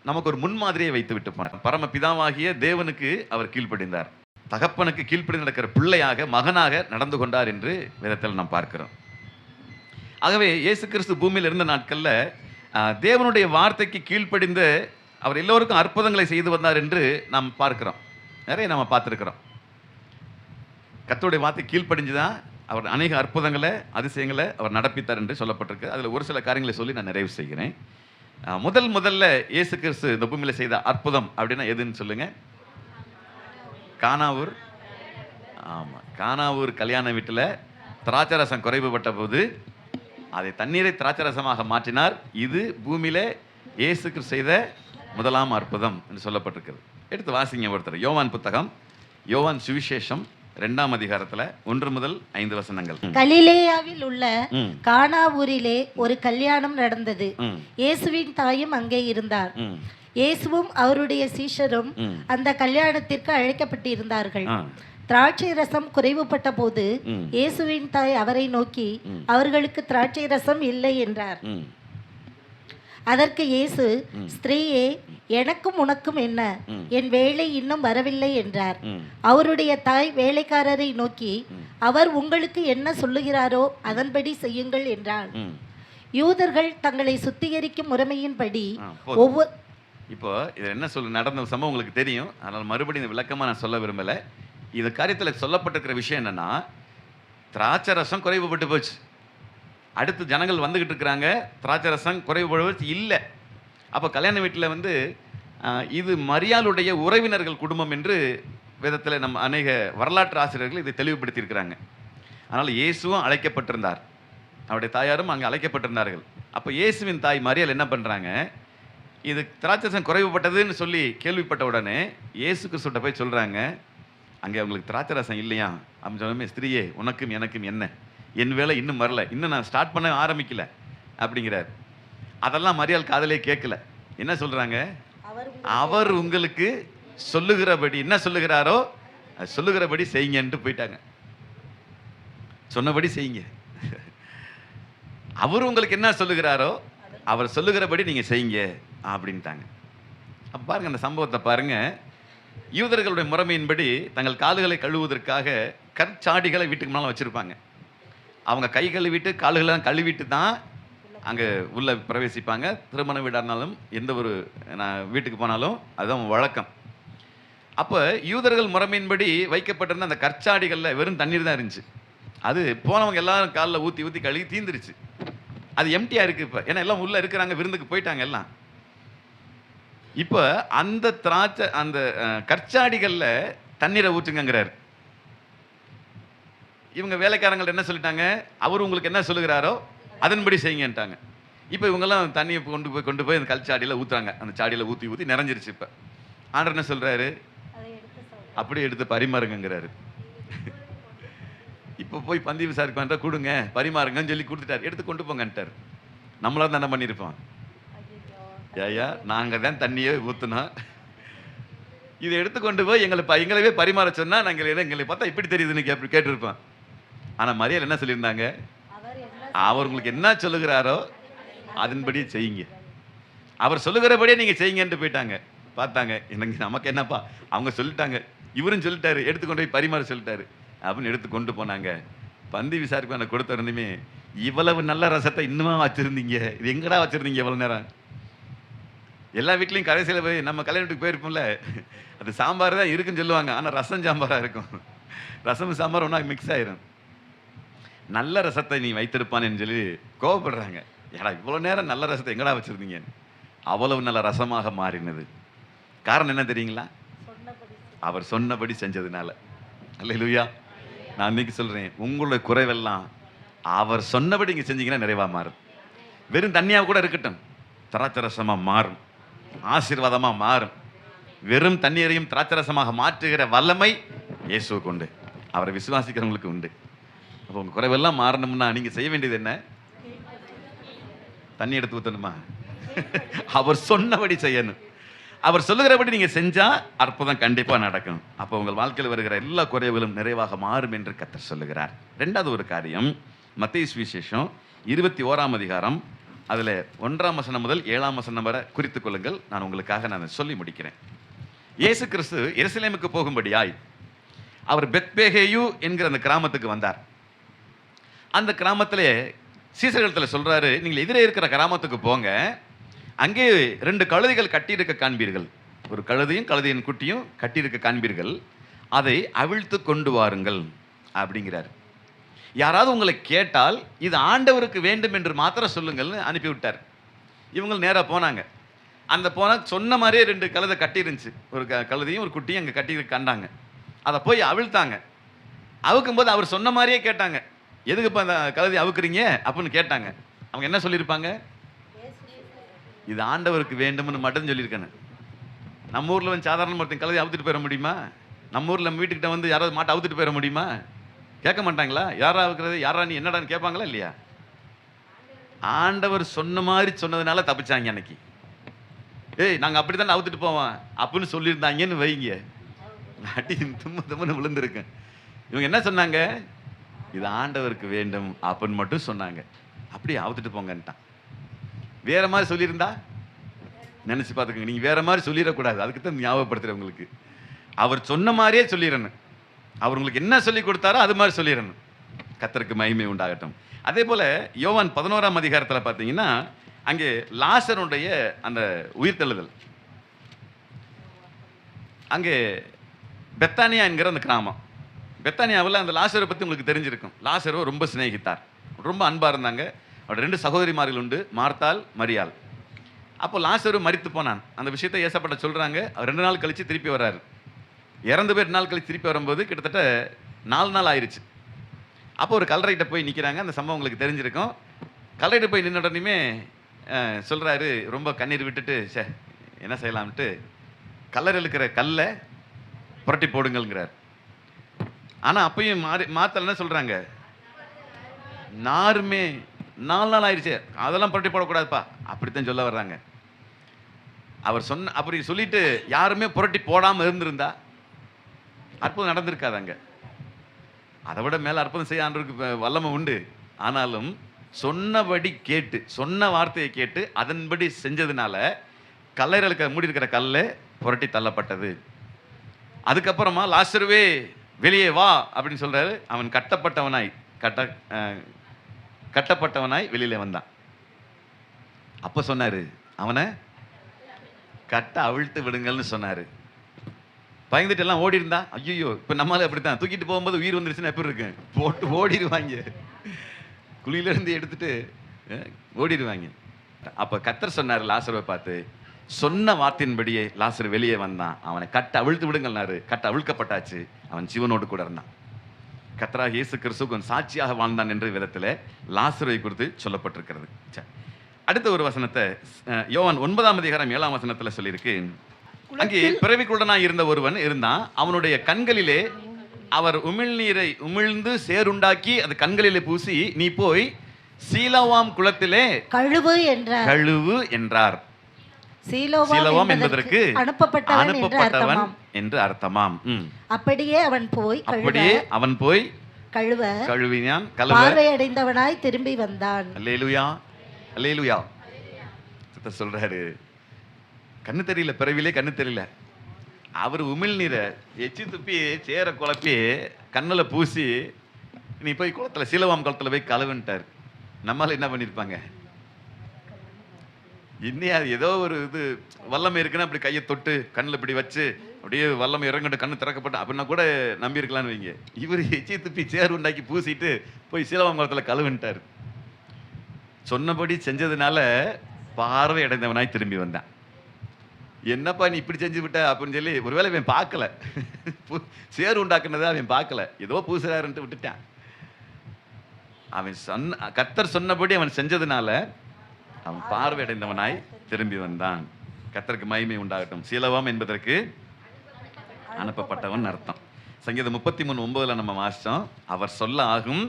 A: நமக்கு ஒரு முன்மாதிரியை வைத்து விட்டு போனார். பரமபிதாவாகிய தேவனுக்கு அவர் கீழ்ப்படிந்தார். தகப்பனுக்கு கீழ்ப்படி நடக்கிற பிள்ளையாக, மகனாக நடந்து கொண்டார் என்று விதத்தில் நாம் பார்க்கிறோம். ஆகவே இயேசு கிறிஸ்து பூமியில் இருந்த நாட்களில் தேவனுடைய வார்த்தைக்கு கீழ்ப்படிந்து அவர் எல்லோருக்கும் அற்புதங்களை செய்து வந்தார் என்று நாம் பார்க்கிறோம். நிறைய நம்ம பார்த்துருக்கிறோம். கர்த்தருடைய வார்த்தை கீழ்ப்படிஞ்சுதான் அவர் அநேக அற்புதங்களை, அதிசயங்களை அவர் நடப்பித்தார் என்று சொல்லப்பட்டிருக்கு. அதில் ஒரு சில காரியங்களை சொல்லி நான் நிறைவு செய்கிறேன். முதல்ல இயேசு கிறிஸ்து இந்த பூமியில் செய்த அற்புதம் அப்படின்னா எதுன்னு சொல்லுங்க? கானாவூர். ஆமாம், கானாவூர் கல்யாண வீட்டில் திராட்சரசம் குறைவுபட்ட போது அதை தண்ணீரை திராட்சரசமாக மாற்றினார். இது பூமியில இயேசு கிறிஸ்து செய்த முதலாம் அற்புதம் என்று சொல்லப்பட்டிருக்கிறது. எடுத்து வாசிங்க ஒருத்தர். யோவான் புத்தகம், யோவான் சுவிசேஷம் 2ஆம் அதிகாரத்துல 1 முதல் 5 வசனங்கள்.
D: கலிலேயாவில் உள்ள கானாவூரிலே ஒரு கல்யாணம் நடந்தது. இயேசுவின் தாயும் அங்கே இருந்தார். இயேசுவும் அவருடைய சீஷரும் அந்த கல்யாணத்திற்கு அழைக்கப்பட்டிருந்தார்கள். திராட்சை ரசம் குறைவுபட்ட போது இயேசுவின் தாய் அவரை நோக்கி, அவர்களுக்கு திராட்சை ரசம் இல்லை என்றார். அதற்கு இயேசு, ஸ்திரீயே, எனக்கும் உனக்கும் என்ன, என் வேலை இன்னும் வரவில்லை என்றார். அவருடைய தாய் வேலைக்காரரை நோக்கி, அவர் உங்களுக்கு என்ன சொல்லுகிறாரோ அதன்படி செய்யுங்கள் என்றார். யூதர்கள் தங்களை சுத்திகரிக்கும் முறைமையின்படி ஒவ்வொரு
A: இப்போ இது என்ன நடந்த சம்பவம் உங்களுக்கு தெரியும். அதனால் மறுபடியும் இந்த விளக்கமாக நான் சொல்ல விரும்பலை. இது காரியத்தில் சொல்லப்பட்டிருக்கிற விஷயம் என்னன்னா, திராட்சை ரசம் குறைவுபட்டு போச்சு. அடுத்து ஜனங்கள் வந்துகிட்டு இருக்கிறாங்க, திராட்சை ரசம் குறைவுபட்டு இல்லை. அப்போ கல்யாண வீட்டில் வந்து இது மரியாளுடைய உறவினர்கள் குடும்பம் என்று வேதத்தில் நம்ம அநேக வரலாற்று ஆசிரியர்கள் இதை தெளிவுபடுத்தியிருக்கிறாங்க. அதனால் இயேசுவும் அழைக்கப்பட்டிருந்தார், அவருடைய தாயாரும் அங்கே அழைக்கப்பட்டிருந்தார்கள். அப்போ இயேசுவின் தாய் மரியாள் என்ன பண்ணுறாங்க, இது திராட்சரசம் குறைவுபட்டதுன்னு சொல்லி கேள்விப்பட்ட உடனே இயேசு கிறிஸ்துட்ட போய் சொல்கிறாங்க, அங்கே அவங்களுக்கு திராட்சை ரசம் இல்லையா அப்படின்னு சொன்னமே, ஸ்திரீயே, உனக்கும் எனக்கும் என்ன, என் வேலை இன்னும் வரல, இன்னும் நான் ஸ்டார்ட் பண்ண ஆரம்பிக்கல அப்படிங்கிறார். அதெல்லாம் மரியாள் காதலே கேட்கல. என்ன சொல்கிறாங்க, அவர் உங்களுக்கு சொல்லுகிறபடி என்ன சொல்லுகிறாரோ அது சொல்லுகிறபடி செய்யுங்கன்ட்டு போயிட்டாங்க. சொன்னபடி செய்யுங்க. அவர் உங்களுக்கு என்ன சொல்லுகிறாரோ அவர் சொல்லுகிறபடி நீங்கள் செய்யுங்க அப்படின்ட்டாங்க. அப்போ பாருங்கள், அந்த சம்பவத்தை பாருங்கள். யூதர்களுடைய முறைமையின்படி தங்கள் கால்களை கழுவுவதற்காக கற்சாடிகளை வீட்டுக்கு முன்னால் வச்சுருப்பாங்க. அவங்க கை கழுவிட்டு கால்களெல்லாம் கழுவிட்டு தான் அங்கே உள்ளே பிரவேசிப்பாங்க. திருமண வீடாக இருந்தாலும் எந்த ஒரு வீட்டுக்கு போனாலும் அதுதான் வழக்கம். அப்போ யூதர்கள் முறைமையின்படி வைக்கப்பட்டிருந்த அந்த கற்சாடிகளில் வெறும் தண்ணீர் தான் இருந்துச்சு. அது போனவங்க எல்லாரும் காலில் ஊற்றி ஊற்றி கழுவி தீந்துருச்சு. அது எம்டியாக இருக்குது இப்போ, ஏன்னா எல்லாம் உள்ளே இருக்கிறாங்க, விருந்துக்கு போயிட்டாங்க எல்லாம். இப்போ அந்த அந்த கற்சாடிகளில் தண்ணீரை ஊற்றுங்கிறார். இவங்க வேலைக்காரங்கள்ட்ட என்ன சொல்லிட்டாங்க, அவர் உங்களுக்கு என்ன சொல்லுகிறாரோ அதன்படி செய்யுங்கன்ட்டாங்க. இப்போ இவங்கெல்லாம் தண்ணியை கொண்டு போய் அந்த கல் சாடியில் ஊற்றுறாங்க. அந்த சாடியில் ஊற்றி ஊற்றி நிறைஞ்சிருச்சு. இப்போ ஆண்டவர் என்ன சொல்கிறாரு? அப்படியே எடுத்து பரிமாறுங்கிறாரு. இப்போ போய் பந்தி விசாரிக்க வேண்டாம், கொடுங்க பரிமாறுங்கன்னு சொல்லி கொடுத்துட்டார். எடுத்து கொண்டு போங்கன்ட்டார். நம்மளாம் தானே பண்ணியிருப்போம். ஐயா நாங்கள் தான் தண்ணியே ஊற்றுனோம், இதை எடுத்து கொண்டு போய் எங்களவே பரிமாற சொன்னால் எங்களை பார்த்தா இப்படி தெரியுதுன்னு கேட்டிருப்போம். ஆனால் மரியாதை என்ன சொல்லியிருந்தாங்க? அவர் உங்களுக்கு என்ன சொல்லுகிறாரோ அதன்படி செய்யுங்க, அவர் சொல்லுகிறபடியே நீங்கள் செய்யுங்கன்ட்டு போயிட்டாங்க. பார்த்தாங்க, எனக்கு நமக்கு என்னப்பா, அவங்க சொல்லிட்டாங்க, இவரும் சொல்லிட்டாரு, எடுத்துக்கொண்டு போய் பரிமாற சொல்லிட்டாரு அப்படின்னு எடுத்து கொண்டு போனாங்க. பந்தி விசாரிப்பு எனக்கு கொடுத்த இருந்துமே, இவ்வளவு நல்ல ரசத்தை இன்னுமா வச்சுருந்தீங்க, இது எங்கடா வச்சுருந்தீங்க இவ்வளோ நேரம்? எல்லா வீட்லேயும் கடைசியில் போய் நம்ம கல்யாணத்துக்கு போயிருப்போம்ல, அது சாம்பார் தான் இருக்குன்னு சொல்லுவாங்க, ஆனால் ரசம் சாம்பாராக இருக்கும். ரசம் சாம்பார் ஒன்றா மிக்ஸ் ஆயிரும். நல்ல ரசத்தை நீ வைத்திருப்பான்னு சொல்லி கோவப்படுறாங்க. ஏடா இவ்வளோ நேரம் நல்ல ரசத்தை எங்கடா வச்சுருந்தீங்க? அவ்வளவு நல்ல ரசமாக மாறினது. காரணம் என்ன தெரியுங்களா? அவர் சொன்னபடி செஞ்சதுனால. அல்லேலூயா. நான் இன்னைக்கு சொல்கிறேன், உங்களுடைய குறைவெல்லாம் அவர் சொன்னபடி இங்கே செஞ்சீங்கன்னா நிறைவாக மாறும். வெறும் தண்ணியாக கூட இருக்கட்டும், திராட்சரசமாக மாறும், ஆசீர்வாதமாக மாறும். வெறும் தண்ணீரையும் திராட்சரசமாக மாற்றுகிற வல்லமை இயேசுவுக்கு உண்டு, அவரை விசுவாசிக்கிறவங்களுக்கு உண்டு. அப்போ உங்கள் குறைவெல்லாம் மாறணும்னா நீங்கள் செய்ய வேண்டியது என்ன? தண்ணி எடுத்து ஊற்றணுமா? அவர் சொன்னபடி செய்யணும். அவர் சொல்லுகிறபடி நீங்கள் செஞ்சால் அற்புதம் கண்டிப்பாக நடக்கும். அப்போ உங்கள் வாழ்க்கையில் வருகிற எல்லா குறைவுகளும் நிறைவாக மாறும் என்று கர்த்தர் சொல்லுகிறார். ரெண்டாவது ஒரு காரியம், மத்தேயு சுவிசேஷம் 21ஆம் அதிகாரம், அதில் 1ஆம் வசனம் முதல் 7ஆம் வசனம் வரை குறித்துக் கொள்ளுங்கள். நான் உங்களுக்காக நான் சொல்லி முடிக்கிறேன். இயேசு கிறிஸ்து எருசலேமுக்கு போகும்படியாய் அவர் பெத்பேகேயு என்கிற அந்த கிராமத்துக்கு வந்தார். அந்த கிராமத்திலே சீசர்களிடத்தில் சொல்கிறாரு, நீங்கள் எதிரே இருக்கிற கிராமத்துக்கு போங்க, அங்கே 2 கழுதைகள் கட்டியிருக்க காண்பீர்கள், ஒரு கழுதையும் கழுதையின் குட்டியும் கட்டியிருக்க காண்பீர்கள், அதை அவிழ்த்து கொண்டு வாருங்கள் அப்படிங்கிறார். யாராவது உங்களை கேட்டால் இது ஆண்டவருக்கு வேண்டும் என்று மாத்திரம் சொல்லுங்கள்னு அனுப்பிவிட்டார். இவங்க நேராக போனாங்க. அந்த போனால் சொன்ன மாதிரியே 2 கழுதை கட்டிருந்துச்சு, ஒரு கழுதையும் ஒரு குட்டியும் அங்கே கட்டி கண்டாங்க. அதை போய் அவிழ்த்தாங்க. அவுக்கும்போது அவர் சொன்ன மாதிரியே கேட்டாங்க, எதுக்குப்பா அந்த கழுதை அவுக்குறீங்க அப்படின்னு கேட்டாங்க. அவங்க என்ன சொல்லியிருப்பாங்க? இது ஆண்டவருக்கு வேண்டும்னு மட்டும் சொல்லியிருக்கேன். நம்ம ஊரில் வந்து சாதாரண ஒருத்தன் கழுதை அவுத்துட்டு போயிட முடியுமா? நம்ம ஊரில் நம்ம வீட்டுக்கிட்ட வந்து யாராவது மாட்டை அவுத்துட்டு போயிட முடியுமா? கேட்க மாட்டாங்களா? யாரா அவுக்கிறது, யாரா நீ என்னடான்னு கேட்பாங்களா இல்லையா? ஆண்டவர் சொன்ன மாதிரி சொன்னதுனால தப்பிச்சாங்க. அன்னைக்கு ஏய் நாங்கள் அப்படி தானே அவுத்துட்டு போவோம் அப்படின்னு சொல்லியிருந்தாங்கன்னு வைங்க, அடி தும்முன்னு விழுந்திருக்கேன். இவங்க என்ன சொன்னாங்க? இது ஆண்டவருக்கு வேண்டும் அப்படின்னு மட்டும் சொன்னாங்க. அப்படியே அவுத்துட்டு போங்கன்ட்டான். வேற மாதிரி சொல்லியிருந்தா நினைச்சு பார்த்துக்கோங்க. நீங்க வேற மாதிரி சொல்லிடக்கூடாது, அதுக்கு தான் ஞாபகப்படுத்துறேன் உங்களுக்கு. அவர் சொன்ன மாதிரியே சொல்லிடணும். அவர் உங்களுக்கு என்ன சொல்லி கொடுத்தாரோ அது மாதிரி சொல்லிடணும். கர்த்தருக்கு மகிமை உண்டாகட்டும். அதே போல யோவான் 11ஆம் அதிகாரத்தில் பார்த்தீங்கன்னா, அங்கே லாசருடைய அந்த உயிர்த்தெழுதல், அங்கே பெத்தானியா என்கிற அந்த கிராமம், பெத்தானியாவில் அந்த லாசரை பற்றி உங்களுக்கு தெரிஞ்சிருக்கும். லாசரை ரொம்ப சிநேகித்தார், ரொம்ப அன்பாக இருந்தாங்க. அவரோட 2 சகோதரிமார்கள் உண்டு, மார்த்தாள், மரியாள். அப்போ லாசரு மரித்து போனான். அந்த விஷயத்தை ஏசப்பட்ட சொல்கிறாங்க. அவர் 2 நாள் கழித்து திருப்பி வர்றாரு. இறந்து போய் 2 நாள் கழித்து திருப்பி வரும்போது கிட்டத்தட்ட 4 நாள் ஆயிடுச்சு. அப்போ ஒரு கல்லறைகிட்ட போய் நிற்கிறாங்க. அந்த சம்பவம் உங்களுக்கு தெரிஞ்சிருக்கும். கல்லறைகிட்ட போய் நின்ன உடனே சொல்கிறாரு, ரொம்ப கண்ணீர் விட்டுட்டு, என்ன செய்யலாம்ட்டு கல்லறை இருக்கிற கல்லை புரட்டி போடுங்கள்ங்கிறார். ஆனால் அப்பயும் மாத்தல் என்ன சொல்கிறாங்க? நாருமே 4 நாள் ஆயிடுச்சு, அதெல்லாம் புரட்டி போடக்கூடாதுப்பா அப்படித்தான் சொல்ல வர்றாங்க. அவர் அப்படி சொல்லிட்டு யாருமே புரட்டி போடாமல் இருந்திருந்தா அற்புதம் நடந்திருக்காது. அங்கே அதை விட மேலே அற்புதம் செய்ய ஆண்டவருக்கு வல்லமை உண்டு. ஆனாலும் சொன்னபடி கேட்டு, சொன்ன வார்த்தையை கேட்டு அதன்படி செஞ்சதுனால கல்லறையில் மூடி இருக்கிற கல்லை புரட்டி தள்ளப்பட்டது. அதுக்கப்புறமா லாசருவே வெளியே வா அப்படின்னு சொல்றாரு. அவன் கட்டப்பட்டவனாய் வெளியில வந்தான். அப்ப சொன்னாரு, அவனை கட்ட அவிழ்த்து விடுங்கள்னு சொன்னாரு. பயந்துட்டு எல்லாம் ஓடி இருந்தா, ஐயோ இப்ப நம்மளால அப்படித்தான் தூக்கிட்டு போகும்போது உயிர் வந்துருச்சுன்னா எப்படி இருக்கு? போட்டு ஓடிடுவாங்க, குழியில இருந்து எடுத்துட்டு ஓடிடுவாங்க. அப்ப கர்த்தர் சொன்னாரு லாசருவை பார்த்து, சொன்ன வார்த்தையின்படியே லாசரு வெளியே வந்தான். அவனை கட்ட அவிழ்த்து விடுங்கள்னாரு. கட்ட அவிழ்க்கப்பட்டாச்சு. அவன் ஜீவனோடு கூட இருந்தான். கர்த்தராகிய இயேசு கிறிஸ்துவுக்கு சாட்சியாக வாழ்ந்தான் என்ற விதத்தில் லாசருவை குறித்து சொல்லப்பட்டிருக்கிறது. அடுத்த ஒரு வசனத்தை யோவான் 9ஆம் அதிகாரம் 7ஆம் வசனத்துல சொல்லியிருக்கு. அங்கே பிறவிக்குள்ளனாய் இருந்த ஒருவன் இருந்தான். அவனுடைய கண்களிலே அவர் உமிழ்நீரை உமிழ்ந்து சேருண்டாக்கி அது கண்களிலே பூசி, நீ போய் சீலோவாம் குளத்திலே
D: கழுவு என்றார்.
A: கழுவு என்றார்.
D: சீலோவாம்
A: என்பதற்கு
D: அனுப்பப்பட்டவன்
A: என்று அர்த்தமாம்.
D: அப்படியே அவன் போய்
A: கழுவினான்.
D: பார்வையடைந்தவனாய் திரும்பி வந்தான்.
A: அல்லேலூயா, அல்லேலூயா. சித்தர் சொல்றாரு, கண்ணு தெரியல, பிறவிலே கண்ணு தெரியல. அவர் உமிழ்நீரை எச்சி துப்பி சேர குழப்பி கண்ணுல பூசி, நீ போய் குளத்துல சீலோவாம் குளத்துல போய் கழுவுன்ட்டார். நம்மளால என்ன பண்ணிருப்பாங்க? இன்னும் அது ஏதோ ஒரு இது வல்லமை இருக்குன்னா அப்படி கையை தொட்டு கண்ணில் இப்படி வச்சு அப்படியே வல்லமை இறங்கிட்டு கண்ணு திறக்கப்பட்டு அப்படின்னா கூட நம்பி இருக்கலாம்னு வைங்க. இவர் எச்சி துப்பி சேர் உண்டாக்கி பூசிட்டு போய் சீலோவாம் குளத்துல கழுவுன்ட்டார். சொன்னபடி செஞ்சதுனால பார்வை அடைந்தவனாய் திரும்பி வந்தான். என்னப்பா நீ இப்படி செஞ்சு விட்ட அப்படின்னு சொல்லி ஒருவேளை அவன் பார்க்கல, சேர் உண்டாக்குனதை அவன் பார்க்கல, ஏதோ பூசுறாருன்ட்டு விட்டுட்டான். அவன் கர்த்தர் சொன்னபடி அவன் செஞ்சதுனால அவன் பார்வை அடைந்தவனாய் திரும்பி வந்தான். கர்த்தருக்கு மகிமை உண்டாகட்டும். சீலோவாம் என்பதற்கு அனுப்பப்பட்டவன் அர்த்தம். சங்கீதம் 33:9 நம்ம வாசிச்சோம். அவர் சொல்ல ஆகும்.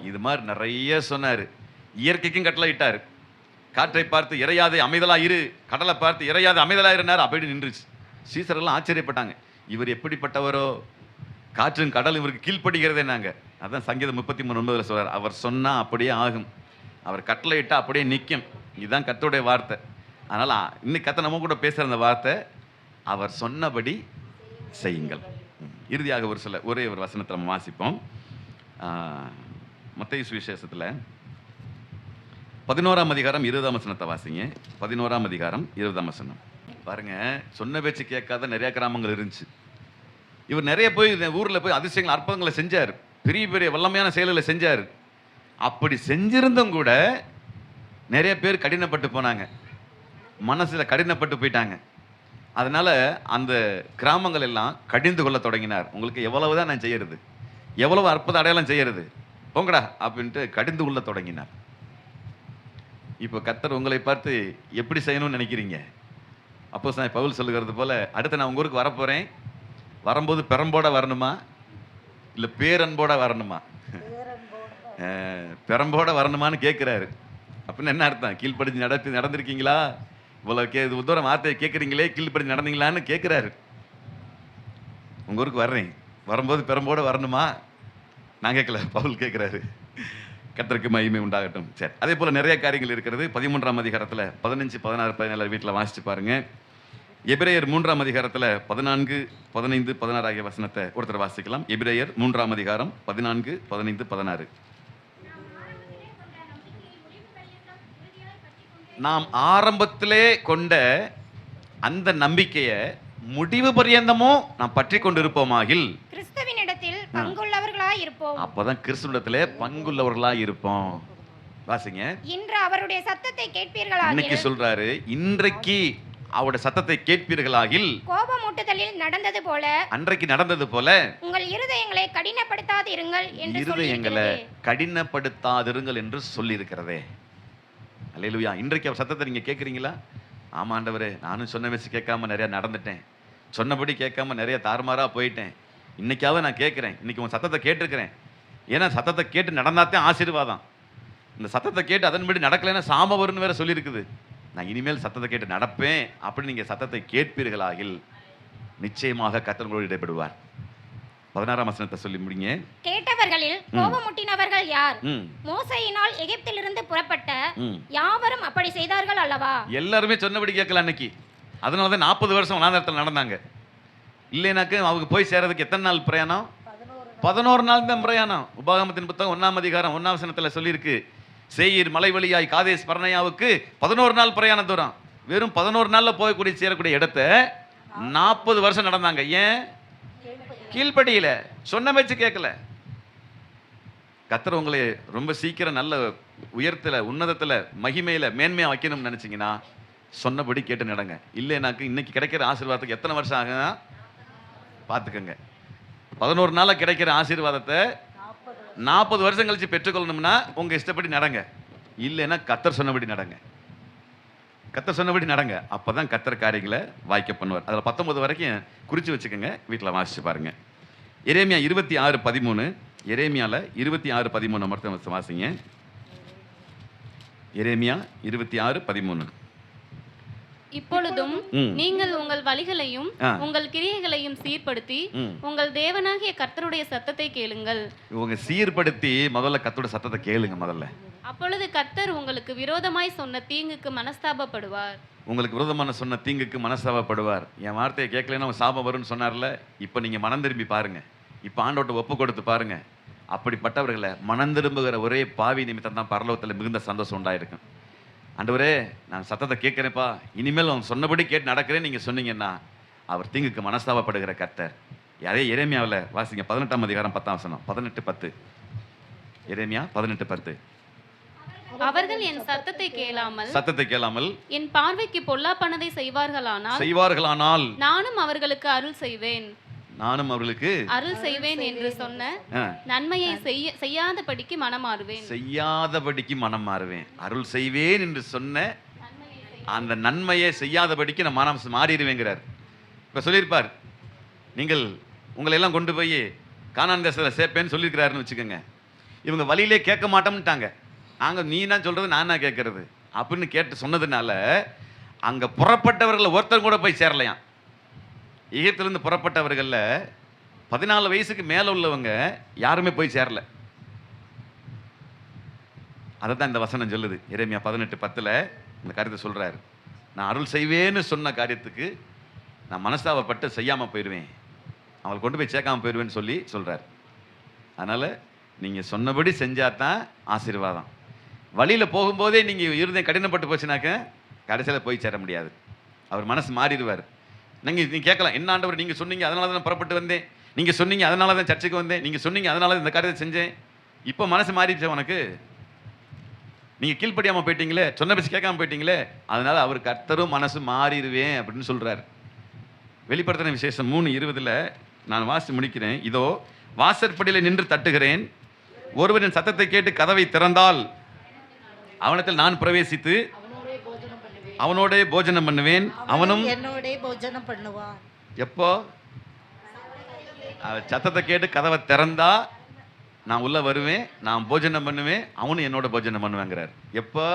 A: இது மாதிரி நிறைய சொன்னாரு. இயற்கைக்கும் கட்டளை இட்டாரு. காற்றை பார்த்து இறையாதே அமைதலா இரு, கடலை பார்த்து இறையாதே அமைதலா இருந்தார். அப்படி நின்றுச்சு. சீசரெல்லாம் ஆச்சரியப்பட்டாங்க, இவர் எப்படிப்பட்டவரோ, காற்றும் கடல் இவருக்கு கீழ்ப்படுகிறதே. நாங்க அதான் சங்கீதம் 33:9 சொல்றார். அவர் சொன்னா அப்படியே ஆகும், அவர் கட்டளை இட்டா அப்படியே நிற்கும். இதுதான் கர்த்தருடைய வார்த்தை. அதனால இன்னைக்கு கர்த்தர் நம்ம கூட பேசுற அந்த வார்த்தை, அவர் சொன்னபடி செய்யுங்கள். இறுதியாக ஒரே ஒரு வசனத்தை நம்ம வாசிப்போம். மத்தேயு சுவிசேஷத்துல 11ஆம் அதிகாரம் 20ஆம் வசனத்தை வாசிங்க. 11ஆம் அதிகாரம் 20ஆம் வசனம் பாருங்க. சொன்ன பேச்சு கேட்காத நிறைய கிராமங்கள் இருந்துச்சு. இவர் நிறைய போய் ஊர்ல போய் அதிசயங்கள் அற்புதங்களை செஞ்சார், பெரிய பெரிய வல்லமையான செயல்களை செஞ்சார். அப்படி செஞ்சிருந்தும் கூட நிறைய பேர் கடினப்பட்டு போனாங்க, மனசுல கடினப்பட்டு போயிட்டாங்க. அதனால அந்த கிராமங்கள் எல்லாம் கடிந்து கொள்ள தொடங்கினார். உங்களுக்கு எவ்வளவுதான் நான் செய்யறது, எவ்வளவு அற்புத அடையாளம் செய்யறது, போங்கடா அப்படின்ட்டு கடிந்து கொள்ள தொடங்கினார். இப்போ கர்த்தர் உங்களை பார்த்து எப்படி செய்யணும்னு நினைக்கிறீங்க? அப்போஸ்தலன் பவுல் சொல்லுகிறது போல, அடுத்து நான் உங்க ஊருக்கு வரப்போறேன், வரும்போது பெரம்போட வரணுமா இல்லை பேரன்போட வரணுமா? பெரம்போட வரணுமான்னு கேட்குறாரு. அப்படின்னு என்ன அர்த்தம்? கீழ்ப்படிஞ்சு நடந்திருக்கீங்களா? இவ்வளோ தூரம் வார்த்தையை கேட்குறீங்களே, கீழ்ப்படிஞ்சு நடந்தீங்களான்னு கேட்குறாரு. உங்க ஊருக்கு வர்றேன், வரும்போது பெரம்போட வரணுமா? நான் கேட்கல, பவுல் கேட்குறாரு. கர்த்தருக்கு மகிமை உண்டாகட்டும். சரி, அதே போல நிறைய காரியங்கள் இருக்கிறது. 13ஆம் அதிகாரத்தில் 15, 16, 17 வீட்டில் வாசிச்சு பாருங்க. எபிரேயர் 3ஆம் அதிகாரத்தில் 14, 15, 16 ஆகிய வசனத்தை ஒருத்தர் வாசிக்கலாம். எபிரேயர் 3ஆம் அதிகாரம் 14, 15, 16. நாம் ஆரம்பத்திலே கொண்ட அந்த நம்பிக்கையை முடிவு பரியந்தமும் நாம் பற்றி கொண்டிருப்போமாகில்
B: கிறிஸ்துவினிடத்தில் பங்குள்ளவர்களாய் இருப்போம்.
A: அப்பதான் கிறிஸ்துவினிடத்திலே பங்குள்ளவர்களாய் இருப்போம். வாசிங்க.
B: இன்று அவருடைய சத்தத்தை கேட்பீர்களாகில்,
A: இன்னைக்கு சொல்றாரு, இன்றைக்கு அவருடைய சத்தத்தை கேட்பீர்களாகில்,
B: கோபமூட்டுதலில் நடந்தது போல,
A: அன்றைக்கு நடந்தது போல
B: உங்கள் இருதயங்களை கடினப்படுத்தாதிருங்கள் என்று
A: இருதயங்களை கடினப்படுத்தாதிருங்கள் என்று சொல்லி இருக்கிறதே. அல்லேலூயா. இன்றைக்கு அவர் சத்தத்தை நீங்க கேட்குறீங்களா? ஆமா ஆண்டவரே, நானும் சொன்ன வச்சு கேட்காம நிறைய நடந்துட்டேன், சொன்னபடி கேட்காம நிறைய தாறுமாறா போயிட்டேன். இன்னைக்காவது நான் கேட்குறேன், இன்னைக்கு உன் சத்தத்தை கேட்டிருக்கிறேன். ஏன்னா சத்தத்தை கேட்டு நடந்தாத்தான் ஆசீர்வாதம். இந்த சத்தத்தை கேட்டு அதன்படி நடக்கலைன்னா சாம வரும்னு வேற சொல்லியிருக்குது. நான் இனிமேல் சத்தத்தை கேட்டு நடப்பேன் அப்படின்னு நீங்க சத்தத்தை கேட்பீர்களாகில் நிச்சயமாக கர்த்தர் உங்களோடு இடைப்படுவார். 16ஆம் வசனத்தை சொல்லி முடிங்க.
B: கேட்டவர்களில் கோபமுட்டினவர்கள் யார்? மோசேயினால் எகிப்திலிருந்து புறப்பட்ட யாவரும் அப்படி செய்தார்கள் அல்லவா? எல்லாருமே சொன்னபடி கேட்கல அன்னைக்கு. அதனாலதான் 40 வருஷம் வனாந்தரத்தில் நடந்தாங்க. இல்லைனாக்கு அவங்க போய் சேர்றதுக்கு எத்தனை நாள் பிரயாணம்? 11 நாள் தான் பிரயாணம். உபாகமத்தின் புத்தகம் 1ஆம் அதிகாரம் 1ஆம் வசனத்துல சொல்லியிருக்கு. சேயீர் மலை வழியாய் காதேஸ் பர்னேயாவுக்கு 11 நாள் பிரயாண தூரம். வெறும் 11 நாள்ல போகக்கூடிய சேரக்கூடிய இடத்தை 40 வருஷம் நடந்தாங்க. ஏன்? கீழ்ப்படியில, சொன்ன பேச்சு கேட்கல. கர்த்தர் உங்களை ரொம்ப சீக்கிரம் நல்ல உயரத்துல, உன்னதத்துல, மகிமையில, மேன்மையா வைக்கணும்னு நினைச்சீங்கன்னா சொன்னபடி கேட்டு நடங்க. இல்லைனாக்கு இன்னைக்கு கிடைக்கிற ஆசீர்வாதத்துக்கு எத்தனை வருஷம் ஆகும் பார்த்துக்கோங்க. 11 நாள்ல கிடைக்கிற ஆசீர்வாதத்தை 40 வருஷம் கழிச்சு பெற்றுக்கொள்ளணும்னா உங்க இஷ்டப்படி நடங்க.
A: இல்லைன்னா கர்த்தர் சொன்னபடி நடங்க. கர்த்தர் சொன்னபடி நடங்க. அப்பதான் கர்த்தர் காரியங்களை வாய்க்க பண்ணுவார். அதில் 19 வரைக்கும் குறித்து வச்சுக்கோங்க, வீட்டில் வாசிச்சு பாருங்க. எரேமியா 26:13. எரேமியால 26:13 மட்டும் வாசிங்க. எரேமியா 26:13.
C: இப்பொழுதும் நீங்கள் உங்கள் வழிகளையும் உங்கள் கிரியைகளையும் சீர்படுத்தி உங்கள் தேவனாகிய கர்த்தருடைய சத்தத்தை கேளுங்கள்.
A: இவங்க சீர்படுத்தி முதல்ல கர்த்தருடைய சத்தத்தை கேளுங்க முதல்ல.
C: அப்பொழுது கர்த்தர் உங்களுக்கு விரோதமாய் சொன்ன தீங்குக்கு மனஸ்தாபப்படுவார்.
A: உங்களுக்கு விரோதமான சொன்ன தீங்குக்கு மனஸ்தாபப்படுவார். என் வார்த்தையை கேட்கலன்னா அவன் சாபம் வரும்னு சொன்னார்ல. இப்போ நீங்க மனம் திரும்பி பாருங்க. இப்போ ஆண்டவர்ட்ட ஒப்பு கொடுத்து பாருங்க. அப்படிப்பட்டவர்களை மனம் திரும்புகிற ஒரே பாவி நிமித்தம் தான் பரலோகத்தில் மிகுந்த சந்தோஷம் உண்டாயிருக்கும். ஆண்டவரே, நான் சத்தத்தை கேட்குறேன்ப்பா, இனிமேல் அவன் சொன்னபடி கேட்டு நடக்கிறேன்னு நீங்கள் சொன்னீங்கன்னா அவர் தீங்குக்கு மனஸ்தாபப்படுகிற கர்த்தர். அதே எரேமியாவில் வாசிங்க, 18ஆம் அதிகாரம் 10ஆம் வசனம். 18:10. எரேமியா 18:10.
C: அவர்கள் என் சத்தத்தை கேளாமல் என் பார்வைக்கு பொல்லாப்பானதை செய்வார்களானால் நானும் அவர்களுக்கு அருள் செய்வேன் என்று சொன்ன நன்மையை செய்யாதபடிக்கு மனம் மாறுவேன். அருள் செய்வேன் என்று சொன்ன அந்த நன்மையை செய்யாதபடிக்கு நான் மனம் மாறிடுவேங்கிறார். இப்ப சொல்லியிருப்பார், நீங்கள் உங்களை எல்லாம் கொண்டு போய் கானான் தேசத்தில் சேர்ப்பேன்னு சொல்லியிருக்கிறாருன்னு வச்சுக்கோங்க. இவங்க வழியிலே கேட்க மாட்டோம்ட்டாங்க. நாங்கள் நீ என்ன சொல்றது, நான் என்ன கேட்கறது அப்படின்னு கேட்டு சொன்னதுனால அங்க புறப்பட்டவர்களை ஒருத்தர் கூட போய் சேரலையாம். எகிப்திலிருந்து புறப்பட்டவர்களில் 14 வயசுக்கு மேலே உள்ளவங்க யாருமே போய் சேரல. அதை தான் இந்த வசனம் சொல்லுது. எரேமியா 18:10 இந்த காரியத்தை சொல்றாரு. நான் அருள் செய்வேன்னு சொன்ன காரியத்துக்கு நான் மனஸ்தாபப்பட்டு செய்யாமல் போயிடுவேன், அவங்களை கொண்டு போய் சேர்க்காம போயிடுவேன்னு சொல்லி சொல்றாரு. அதனால நீங்க சொன்னபடி செஞ்சாதான் ஆசீர்வாதம். வழியில் போகும்போதே நீங்க இருதயம் கடினப்பட்டு போச்சுனாக்க கடைசியில் போய் சேர முடியாது. அவர் மனசு மாறிடுவார். நீ கேட்கலாம், என்ன ஆண்டவர் நீங்கள் சொன்னீங்க அதனால தான் புறப்பட்டு வந்தேன், நீங்கள் சொன்னீங்க அதனால தான் சர்ச்சுக்கு வந்தேன், நீங்கள் சொன்னீங்க அதனால இந்த காரியத்தை செஞ்சேன், இப்போ மனசு மாறிடுச்சு உனக்கு, நீங்கள் கீழ்ப்படியாமல் போயிட்டீங்களே, சொன்ன பேச்சு கேட்காம போயிட்டீங்களே, அதனால அவர் கர்த்தரும் மனசு மாறிடுவேன் அப்படின்னு சொல்றாரு. வெளிப்படுத்தின விசேஷம் 3:20 நான் வாசித்து முடிக்கிறேன். இதோ வாசற்படியில் நின்று தட்டுகிறேன், ஒருவரின் சத்தத்தை கேட்டு கதவை திறந்தால் அவனத்தில் நான் பிரவேசித்து அவனோட போஜனம் பண்ணுவேன், அவனும்
D: என்னோட போஜனம் பண்ணுவான்.
A: எப்போ சத்தத்தை கேட்டு கதவை திறந்தா நான் உள்ள வருவேன், நான் போஜனம் பண்ணுவேன், அவனும் என்னோட போஜனம் பண்ணுவேங்கிறார். எப்போ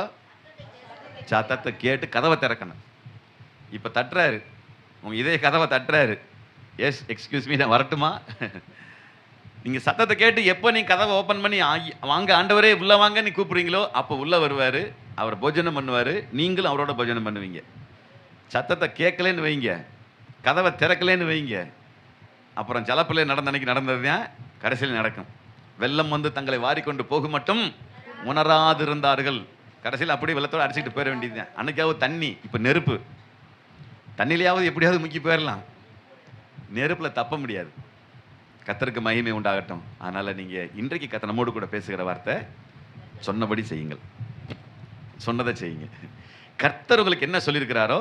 A: சத்தத்தை கேட்டு கதவை திறக்கணும். இப்போ தட்டுறாரு, உங்க இதே கதவை தட்டுறாரு. எஸ் எக்ஸ்கியூஸ் மீ, நான் வரட்டுமா? நீங்க சத்தத்தை கேட்டு எப்போ நீ கதவை ஓப்பன் பண்ணி வாங்க ஆண்டவரே உள்ள வாங்க நீ கூப்பிடுறீங்களோ அப்போ உள்ள வருவாரு, அவர் போஜனம் பண்ணுவாரு, நீங்களும் அவரோட போஜனம் பண்ணுவீங்க. சத்தத்தை கேட்கலன்னு வைங்க, கதவை திறக்கலன்னு வைங்க, அப்புறம் ஜலப்பிள்ளை நடந்த அன்னைக்கு நடந்தது தான் கடைசியில் நடக்கும். வெள்ளம் வந்து தங்களை வாரிக்கொண்டு போக மட்டும் உணராதிருந்தார்கள். கடைசியில் அப்படியே வெள்ளத்தோடு அடிச்சுக்கிட்டு போயிட வேண்டியதுதான். அன்னைக்காவது தண்ணி, இப்போ நெருப்பு. தண்ணிலையாவது எப்படியாவது முக்கி போயிடலாம், நெருப்பில் தப்ப முடியாது. கர்த்தருக்கு மகிமை உண்டாகட்டும். அதனால நீங்க இன்றைக்கு கர்த்தர் நம்மோடு கூட பேசுகிற வார்த்தை, சொன்னபடி செய்யுங்கள், சொன்னதை செய்யுங்க. கர்த்தர் உங்களுக்கு என்ன சொல்லியிருக்கிறாரோ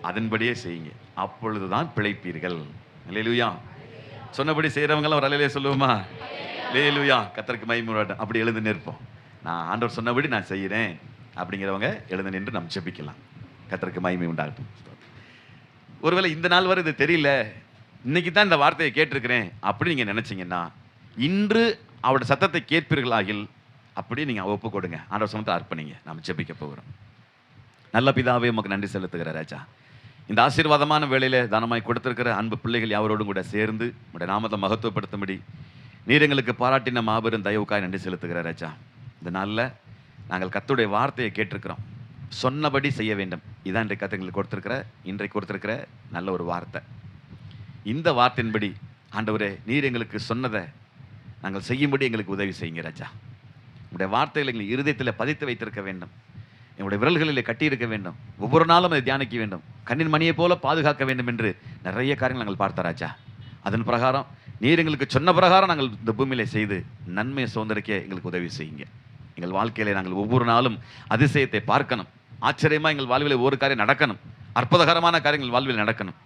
A: அதன்படியே செய்யுங்க, அப்பொழுதுதான் பிழைப்பீர்கள். அல்லேலூயா. சொன்னபடி செய்கிறவங்களாம் ஒரு அல்லேலூயா சொல்லுவோமா? அல்லேலூயா. கர்த்தருக்கு மகிமை உண்டாகட்டும். அப்படி எழுந்து நிற்போம். நான் ஆண்டவர் சொன்னபடி நான் செய்கிறேன் அப்படிங்கிறவங்க எழுந்து நின்று நம்ம ஜெபிக்கலாம். கர்த்தருக்கு மகிமை உண்டாகட்டும். ஒருவேளை இந்த நாள் வரை இது தெரியல, இன்னைக்கு தான் இந்த வார்த்தையை கேட்டிருக்கிறேன் அப்படி நீங்கள் நினச்சிங்கன்னா இன்று அவருடைய சத்தத்தை கேட்பீர்களாகில் அப்படி நீங்கள் ஒப்பு கொடுங்க, ஆண்டவர் சமத்தை அர்ப்பணிங்க. நாம் ஜெபிக்க போகிறோம். நல்ல பிதாவே, உமக்கு நன்றி செலுத்துகிற ராஜா. இந்த ஆசீர்வாதமான வேளையில தானமாய் கொடுத்திருக்கிற அன்பு பிள்ளைகள் யாவரோடும் கூட சேர்ந்து உடைய நாமத்தை மகத்துவப்படுத்தும்படி நீர் எங்களுக்கு பாராட்டின மாபெரும் தயவுக்காய் நன்றி செலுத்துகிற ராஜா. இந்த நாளில் நாங்கள் கர்த்தருடைய வார்த்தையை கேட்டிருக்கிறோம், சொன்னபடி செய்ய வேண்டும். இதான் இன்றைக்கு கர்த்தர் எங்களுக்கு இன்றைக்கு கொடுத்திருக்கிற நல்ல ஒரு வார்த்தை. இந்த வார்த்தையின்படி ஆண்டவரே நீர் எங்களுக்கு சொன்னதை நாங்கள் செய்யும்படி எங்களுக்கு உதவி செய்யுங்க ராஜா. உங்களுடைய வார்த்தைகளை எங்கள் இருதயத்தில் பதித்து வைத்திருக்க வேண்டும், எங்களுடைய விரல்களில் கட்டியிருக்க வேண்டும், ஒவ்வொரு நாளும் அதை தியானிக்க வேண்டும், கண்ணின் மணியை போல பாதுகாக்க வேண்டும் என்று நிறைய காரியங்கள் நாங்கள் பார்த்த ராஜா. அதன் பிரகாரம் நீர் எங்களுக்கு சொன்ன பிரகாரம் நாங்கள் இந்த பூமியில செய்து நன்மையை சுதந்திரிக்க எங்களுக்கு உதவி செய்யுங்க. எங்கள் வாழ்க்கையிலே நாங்கள் ஒவ்வொரு நாளும் அதிசயத்தை பார்க்கணும், ஆச்சரியமாக எங்கள் வாழ்வில் ஒவ்வொரு காரியம் நடக்கணும், அற்புதகரமான காரியங்கள் வாழ்வில் நடக்கணும்.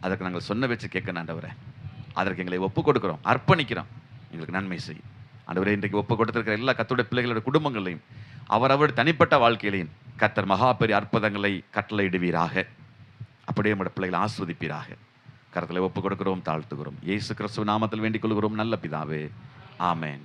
A: அதற்கு நாங்கள் சொன்ன வச்சு கேட்கணும் ஆண்டவரே. அதற்கு எங்களை ஒப்பு கொடுக்குறோம், அர்ப்பணிக்கிறோம், எங்களுக்கு நன்மை செய்யும் ஆண்டவரே. இன்றைக்கு ஒப்பு கொடுத்திருக்கிற எல்லா கர்த்தருடைய பிள்ளைகளோட குடும்பங்களையும்
C: அவரவர் தனிப்பட்ட வாழ்க்கையிலையும் கர்த்தர் மகா பெரிய அற்புதங்களை கட்டளையிடுவீராக. அப்படியே நம்முடைய பிள்ளைகளை ஆஸ்வதிப்பீராக. கரத்தில் ஒப்பு கொடுக்கிறோம், தாழ்த்துகிறோம். இயேசு கிறிஸ்துவ நாமத்தில் வேண்டிக் கொள்கிறோம் நல்ல பிதாவே, ஆமென்.